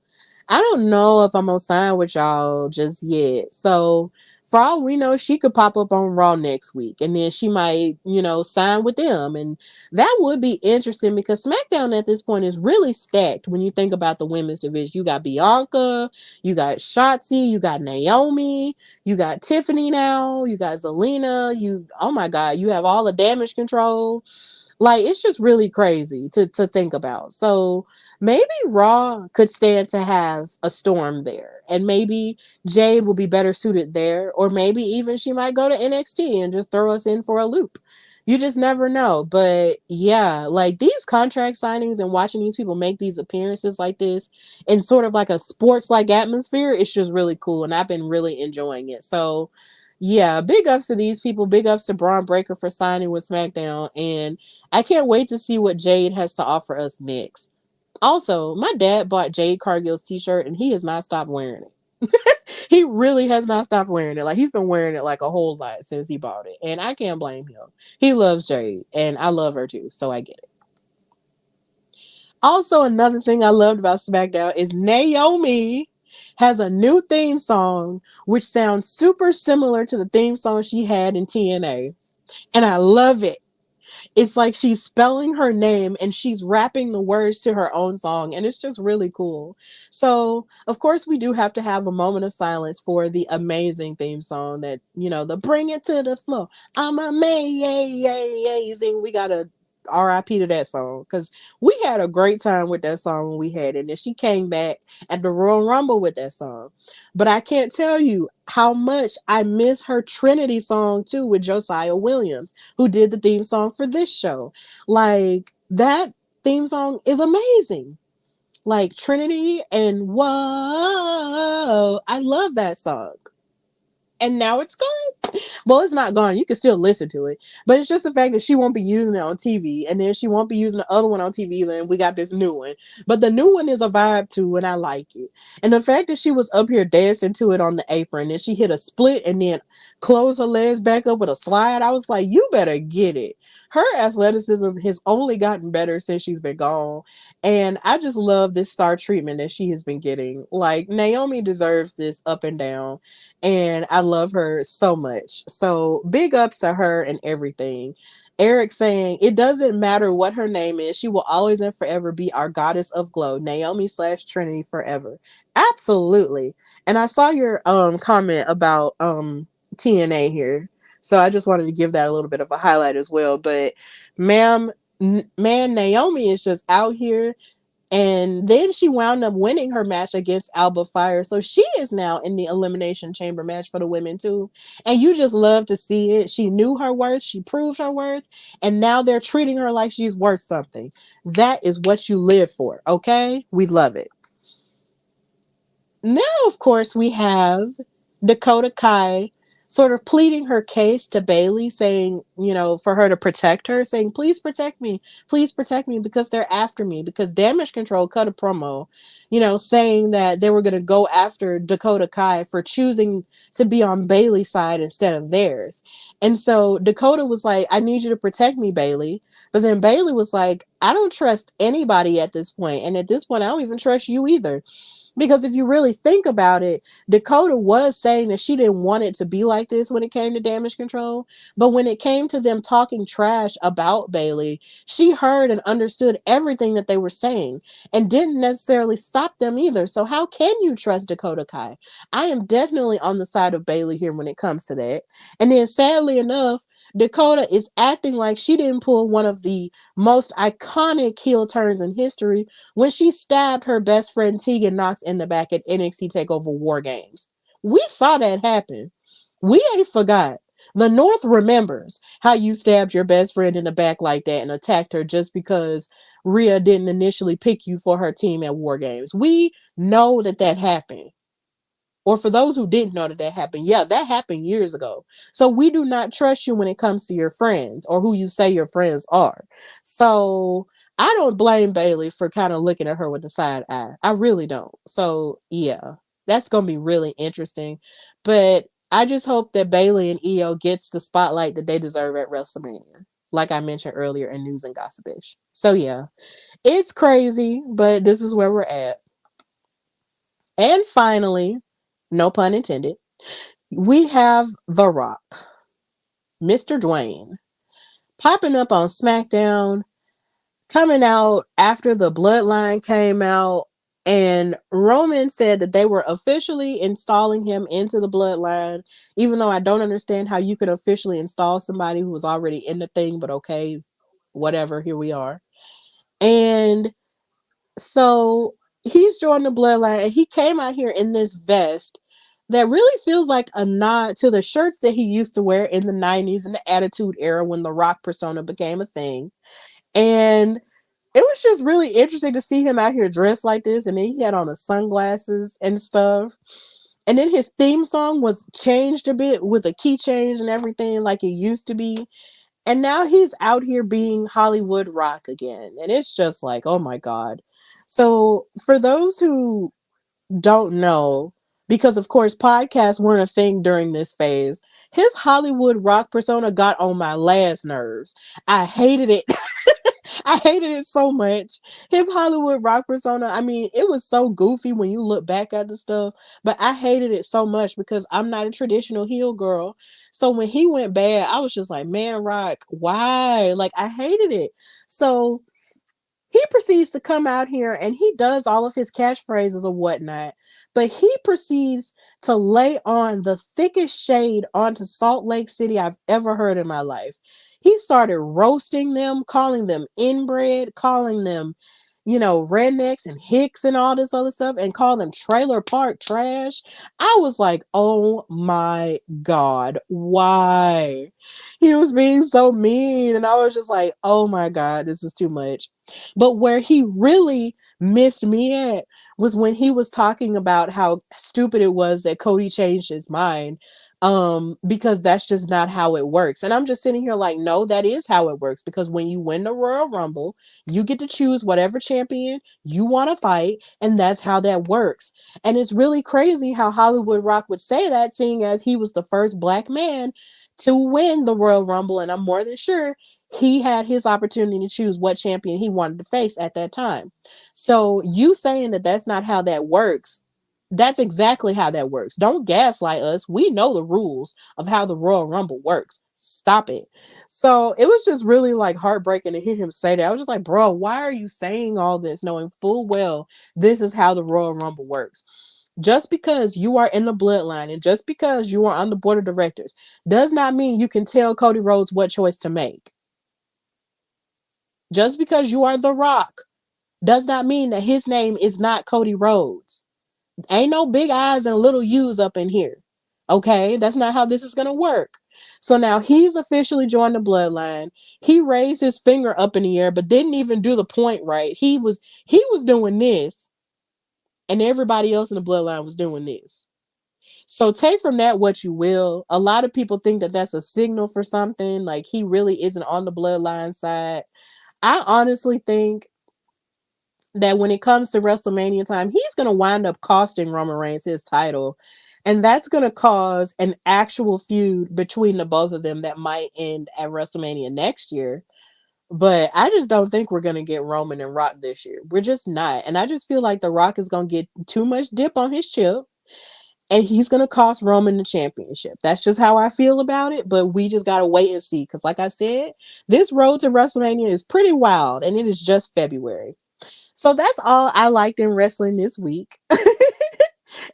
Speaker 2: I don't know if I'm gonna sign with y'all just yet. So for all we know, she could pop up on Raw next week and then she might, sign with them. And that would be interesting because SmackDown at this point is really stacked when you think about the women's division. You got Bianca, you got Shotzi, you got Naomi, you got Tiffany now, you got Zelina, oh my God, you have all the Damage Control. Like, it's just really crazy to think about. So maybe Raw could stand to have a Storm there. And maybe Jade will be better suited there. Or maybe even she might go to NXT and just throw us in for a loop. You just never know. But yeah, like these contract signings and watching these people make these appearances like this in sort of like a sports like atmosphere, it's just really cool. And I've been really enjoying it. So yeah, big ups to these people. Big ups to Braun Breaker for signing with SmackDown. And I can't wait to see what Jade has to offer us next. Also, my dad bought Jade Cargill's t-shirt and he has not stopped wearing it. He really has not stopped wearing it. Like, he's been wearing it like a whole lot since he bought it. And I can't blame him. He loves Jade and I love her too. So I get it. Also, another thing I loved about SmackDown is Naomi has a new theme song which sounds super similar to the theme song she had in TNA. And I love it. It's like she's spelling her name and she's rapping the words to her own song. And it's just really cool. So, of course, we do have to have a moment of silence for the amazing theme song that, the bring it to the floor. I'm amazing. We got to RIP to that song because we had a great time with that song when we had it. And then she came back at the Royal Rumble with that song. But I can't tell you how much I miss her Trinity song too with Josiah Williams, who did the theme song for this show. Like, that theme song is amazing. Like Trinity and whoa, I love that song. And now it's gone. Well, it's not gone. You can still listen to it. But it's just the fact that she won't be using it on TV. And then she won't be using the other one on TV. Then we got this new one. But the new one is a vibe too, and I like it. And the fact that she was up here dancing to it on the apron and she hit a split and then closed her legs back up with a slide, I was like, you better get it. Her athleticism has only gotten better since she's been gone. And I just love this star treatment that she has been getting. Like, Naomi deserves this up and down. And I love her so much. So big ups to her and everything. Eric saying, it doesn't matter what her name is. She will always and forever be our goddess of glow. Naomi/Trinity forever. Absolutely. And I saw your comment about TNA here. So I just wanted to give that a little bit of a highlight as well. But man, Naomi is just out here, and then she wound up winning her match against Alba Fire. So she is now in the Elimination Chamber match for the women too. And you just love to see it. She knew her worth. She proved her worth. And now they're treating her like she's worth something. That is what you live for. Okay? We love it. Now, of course, we have Dakota Kai sort of pleading her case to Bayley, saying, for her to protect her, saying, please protect me, because they're after me, because Damage Control cut a promo, saying that they were going to go after Dakota Kai for choosing to be on Bayley's side instead of theirs. And so Dakota was like, I need you to protect me, Bayley. But then Bayley was like, I don't trust anybody at this point. And at this point, I don't even trust you either. Because if you really think about it, Dakota was saying that she didn't want it to be like this when it came to Damage Control. But when it came to them talking trash about Bayley, she heard and understood everything that they were saying and didn't necessarily stop them either. So how can you trust Dakota Kai? I am definitely on the side of Bayley here when it comes to that. And then sadly enough, Dakota is acting like she didn't pull one of the most iconic heel turns in history when she stabbed her best friend Tegan Knox in the back at NXT TakeOver War Games. We saw that happen. We ain't forgot. The North remembers how you stabbed your best friend in the back like that and attacked her just because Rhea didn't initially pick you for her team at War Games. We know that happened. Or for those who didn't know that that happened, yeah, that happened years ago. So we do not trust you when it comes to your friends or who you say your friends are. So I don't blame Bailey for kind of looking at her with the side eye. I really don't. So yeah, that's going to be really interesting. But I just hope that Bailey and Io gets the spotlight that they deserve at WrestleMania, like I mentioned earlier in News and Gossipish. So yeah, it's crazy, but this is where we're at. And finally, no pun intended, we have The Rock, Mr. Dwayne, popping up on SmackDown, coming out after the Bloodline came out, and Roman said that they were officially installing him into the Bloodline, even though I don't understand how you could officially install somebody who was already in the thing, but okay, whatever, here we are. And so he's joined the Bloodline, and he came out here in this vest that really feels like a nod to the shirts that he used to wear in the 90s and the Attitude Era when the Rock persona became a thing. And it was just really interesting to see him out here dressed like this. And then he had on the sunglasses and stuff. And then his theme song was changed a bit with a key change and everything like it used to be. And now he's out here being Hollywood Rock again. And it's just like, oh my God. So for those who don't know, because of course podcasts weren't a thing during this phase, his Hollywood Rock persona got on my last nerves. I hated it. I hated it so much. His Hollywood Rock persona, I mean, it was so goofy when you look back at the stuff, but I hated it so much because I'm not a traditional heel girl. So when he went bad, I was just like, man, Rock, why? Like, I hated it. So he proceeds to come out here and he does all of his catchphrases or whatnot, but he proceeds to lay on the thickest shade onto Salt Lake City I've ever heard in my life. He started roasting them, calling them inbred, calling them, you know, rednecks and hicks and all this other stuff, and call them trailer park trash. I was like, oh my God, why? He was being so mean. And I was just like, oh my God, this is too much. But where he really missed me at was when he was talking about how stupid it was that Cody changed his mind, because that's just not how it works. And I'm just sitting here like, no, that is how it works, because when you win the Royal Rumble, you get to choose whatever champion you want to fight, and that's how that works. And it's really crazy how Hollywood Rock would say that, seeing as he was the first black man to win the Royal Rumble, and I'm more than sure he had his opportunity to choose what champion he wanted to face at that time. So you saying that that's not how that works, that's exactly how that works. Don't gaslight us. We know the rules of how the Royal Rumble works. Stop it. So it was just really like heartbreaking to hear him say that. I was just like, bro, why are you saying all this knowing full well this is how the Royal Rumble works? Just because you are in the bloodline and just because you are on the board of directors does not mean you can tell Cody Rhodes what choice to make. Just because you are The Rock does not mean that his name is not Cody Rhodes. Ain't no big I's and little U's up in here. Okay, that's not how this is going to work. So now he's officially joined the bloodline. He raised his finger up in the air, but didn't even do the point right. He was doing this, and everybody else in the bloodline was doing this. So take from that what you will. A lot of people think that that's a signal for something, like he really isn't on the bloodline side. I honestly think that when it comes to WrestleMania time, he's going to wind up costing Roman Reigns his title. And that's going to cause an actual feud between the both of them that might end at WrestleMania next year. But I just don't think we're going to get Roman and Rock this year. We're just not. And I just feel like The Rock is going to get too much dip on his chip, and he's going to cost Roman the championship. That's just how I feel about it. But we just got to wait and see. Because like I said, this road to WrestleMania is pretty wild, and it is just February. So that's all I liked in wrestling this week.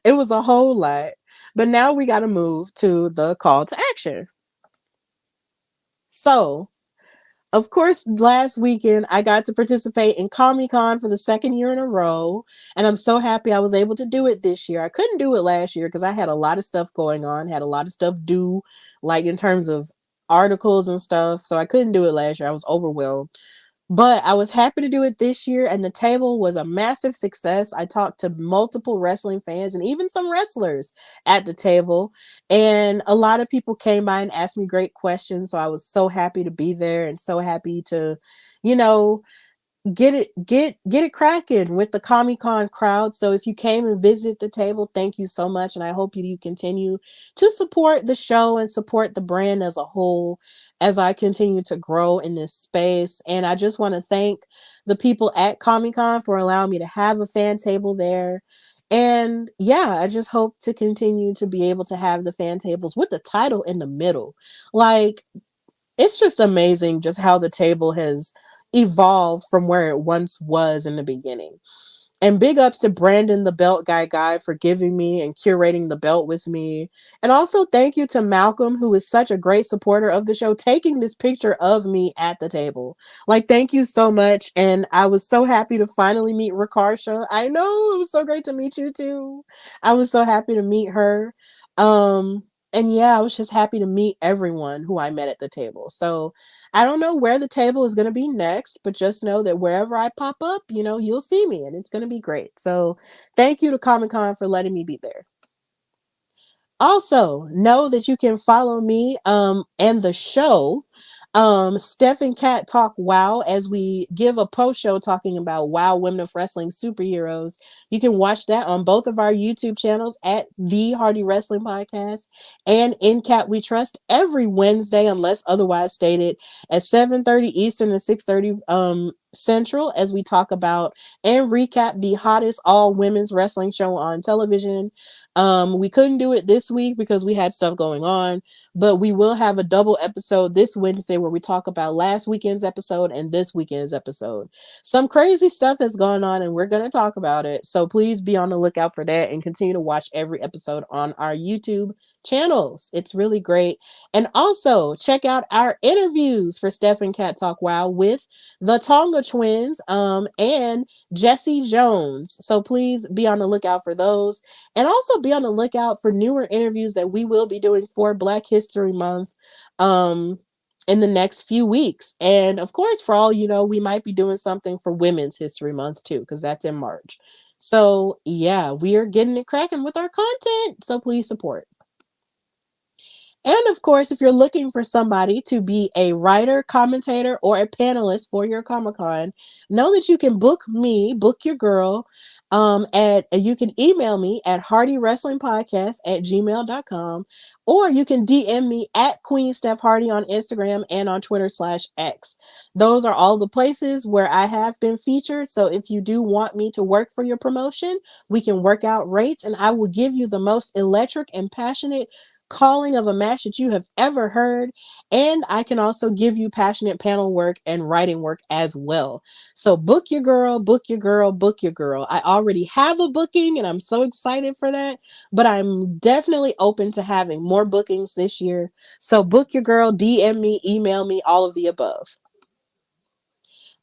Speaker 2: It was a whole lot. But now we got to move to the call to action. So, of course, last weekend I got to participate in Comic-Con for the second year in a row. And I'm so happy I was able to do it this year. I couldn't do it last year because I had a lot of stuff going on, had a lot of stuff due, like in terms of articles and stuff. So I couldn't do it last year. I was overwhelmed. But I was happy to do it this year, and the table was a massive success. I talked to multiple wrestling fans and even some wrestlers at the table, and a lot of people came by and asked me great questions. So I was so happy to be there and so happy to, you know, get it cracking with the Comic-Con crowd. So if you came and visit the table, thank you so much, and I hope you continue to support the show and support the brand as a whole as I continue to grow in this space. And I just want to thank the people at Comic-Con for allowing me to have a fan table there. And yeah, I just hope to continue to be able to have the fan tables with the title in the middle. Like, it's just amazing just how the table has evolved from where it once was in the beginning. And big ups to Brandon, the belt guy, for giving me and curating the belt with me. And also thank you to Malcolm, who is such a great supporter of the show, taking this picture of me at the table. Like, thank you so much. And I was so happy to finally meet Rikarsha. I know, it was so great to meet you too. I was so happy to meet her. And yeah, I was just happy to meet everyone who I met at the table. So I don't know where the table is going to be next, but just know that wherever I pop up, you'll see me and it's going to be great. So thank you to Comic Con for letting me be there. Also, know that you can follow me and the show, Steph and Cat Talk WoW, as we give a post show talking about WoW Women of Wrestling superheroes. You can watch that on both of our YouTube channels at The Hardy Wrestling Podcast and In Cat We Trust every Wednesday, unless otherwise stated, at 7:30 Eastern and 6:30 Central, as we talk about and recap the hottest all women's wrestling show on television. We couldn't do it this week because we had stuff going on, but we will have a double episode this Wednesday where we talk about last weekend's episode and this weekend's episode. Some crazy stuff has gone on and we're going to talk about it. So please be on the lookout for that and continue to watch every episode on our YouTube channels. It's really great. And also check out our interviews for Steph and Cat Talk WoW with the Tonga twins and Jesse Jones. So please be on the lookout for those. And also be on the lookout for newer interviews that we will be doing for Black History Month in the next few weeks. And of course, for all you know, we might be doing something for Women's History Month too, because that's in March. So yeah, we are getting it cracking with our content. So please support. And of course, if you're looking for somebody to be a writer, commentator, or a panelist for your Comic-Con, know that you can book me, book your girl, you can email me at hardywrestlingpodcast@gmail.com, or you can DM me at Queen Steph Hardy on Instagram and on Twitter/X. Those are all the places where I have been featured. So if you do want me to work for your promotion, we can work out rates and I will give you the most electric and passionate calling of a match that you have ever heard, and I can also give you passionate panel work and writing work as well. So book your girl, book your girl, book your girl. I already have a booking and I'm so excited for that, but I'm definitely open to having more bookings this year. So book your girl, DM me, email me, all of the above.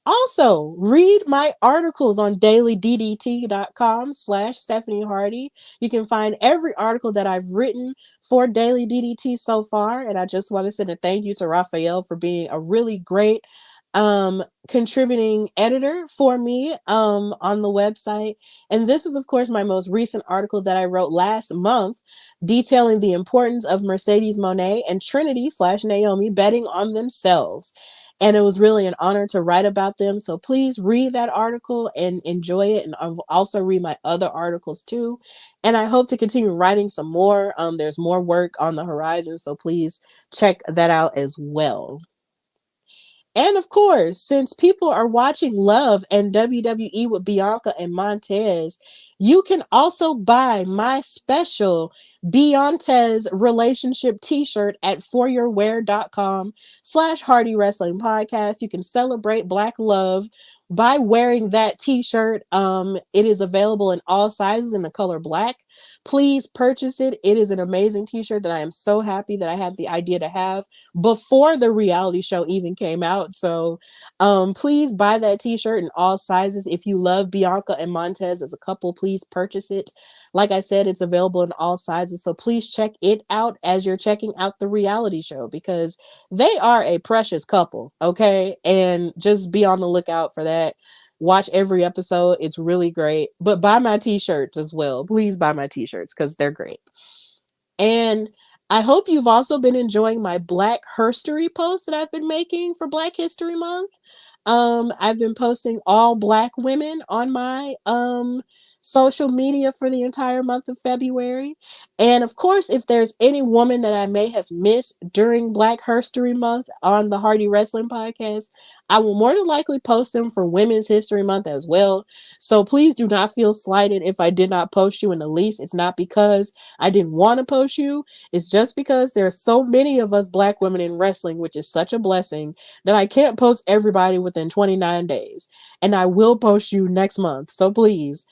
Speaker 2: Also, read my articles on dailyddt.com/Stephanie Hardy. You can find every article that I've written for Daily DDT so far. And I just want to send a thank you to Raphael for being a really great contributing editor for me on the website. And this is, of course, my most recent article that I wrote last month detailing the importance of Mercedes Moné and Trinity/Naomi betting on themselves. And it was really an honor to write about them. So please read that article and enjoy it. And I'll also read my other articles too. And I hope to continue writing some more. There's more work on the horizon. So please check that out as well. And of course, since people are watching Love and WWE with Bianca and Montez, you can also buy my special Beyonce's relationship t-shirt at foryourwear.com/Hardy Wrestling Podcast. You can celebrate Black love by wearing that t-shirt. It is available in all sizes in the color black. Please purchase it. It is an amazing t-shirt that I am so happy that I had the idea to have before the reality show even came out. So please buy that t-shirt in all sizes. If you love Bianca and Montez as a couple, please purchase it. Like I said, it's available in all sizes. So please check it out as you're checking out the reality show, because they are a precious couple. Okay. And just be on the lookout for that. Watch every episode. It's really great. But buy my t-shirts as well. Please buy my t-shirts because they're great. And I hope you've also been enjoying my Black Herstory posts that I've been making for Black History Month. I've been posting all Black women on my social media for the entire month of February. And of course, if there's any woman that I may have missed during Black Herstory Month on the Hardy Wrestling Podcast, I will more than likely post them for Women's History Month as well. So please do not feel slighted if I did not post you in the least. It's not because I didn't want to post you. It's just because there are so many of us Black women in wrestling, which is such a blessing, that I can't post everybody within 29 days. And I will post you next month. So please,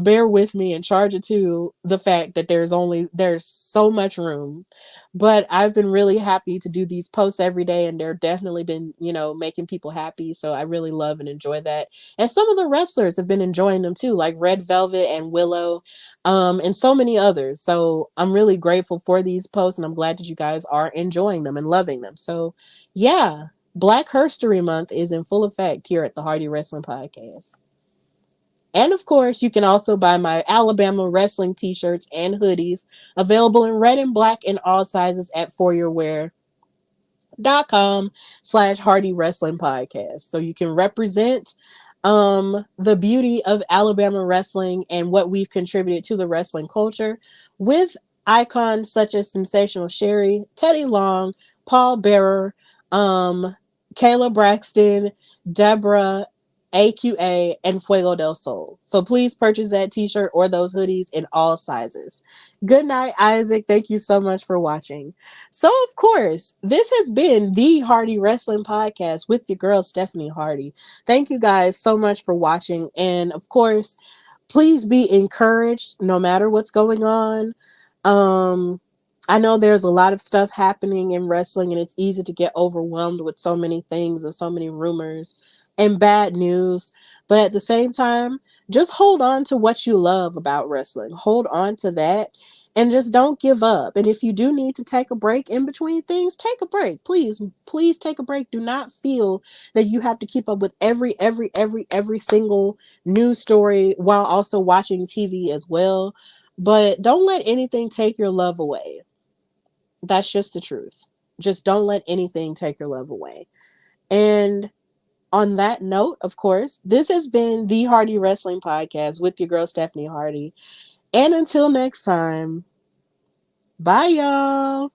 Speaker 2: bear with me and charge it to the fact that there's so much room. But I've been really happy to do these posts every day, and they're definitely been, making people happy. So I really love and enjoy that. And some of the wrestlers have been enjoying them too, like Red Velvet and Willow, and so many others. So I'm really grateful for these posts, and I'm glad that you guys are enjoying them and loving them. So yeah, Black Herstory Month is in full effect here at the Hardy Wrestling Podcast. And of course, you can also buy my Alabama wrestling t-shirts and hoodies, available in red and black in all sizes at foryourwear.com/Hardy Wrestling Podcast. So you can represent the beauty of Alabama wrestling and what we've contributed to the wrestling culture with icons such as Sensational Sherry, Teddy Long, Paul Bearer, Kayla Braxton, Deborah, AQA, and Fuego del Sol. So please purchase that t-shirt or those hoodies in all sizes. Good night, Isaac. Thank you so much for watching. So, of course, this has been the Hardy Wrestling Podcast with your girl, Stephanie Hardy. Thank you guys so much for watching. And, of course, please be encouraged no matter what's going on. I know there's a lot of stuff happening in wrestling, and it's easy to get overwhelmed with so many things and so many rumors and bad news. But at the same time, just hold on to what you love about wrestling. Hold on to that and just don't give up. And if you do need to take a break in between things, take a break. Please take a break. Do not feel that you have to keep up with every single news story while also watching TV as well. But don't let anything take your love away. That's just the truth. Just don't let anything take your love away. And on that note, of course, this has been the Hardy Wrestling Podcast with your girl, Stephanie Hardy. And until next time, bye, y'all.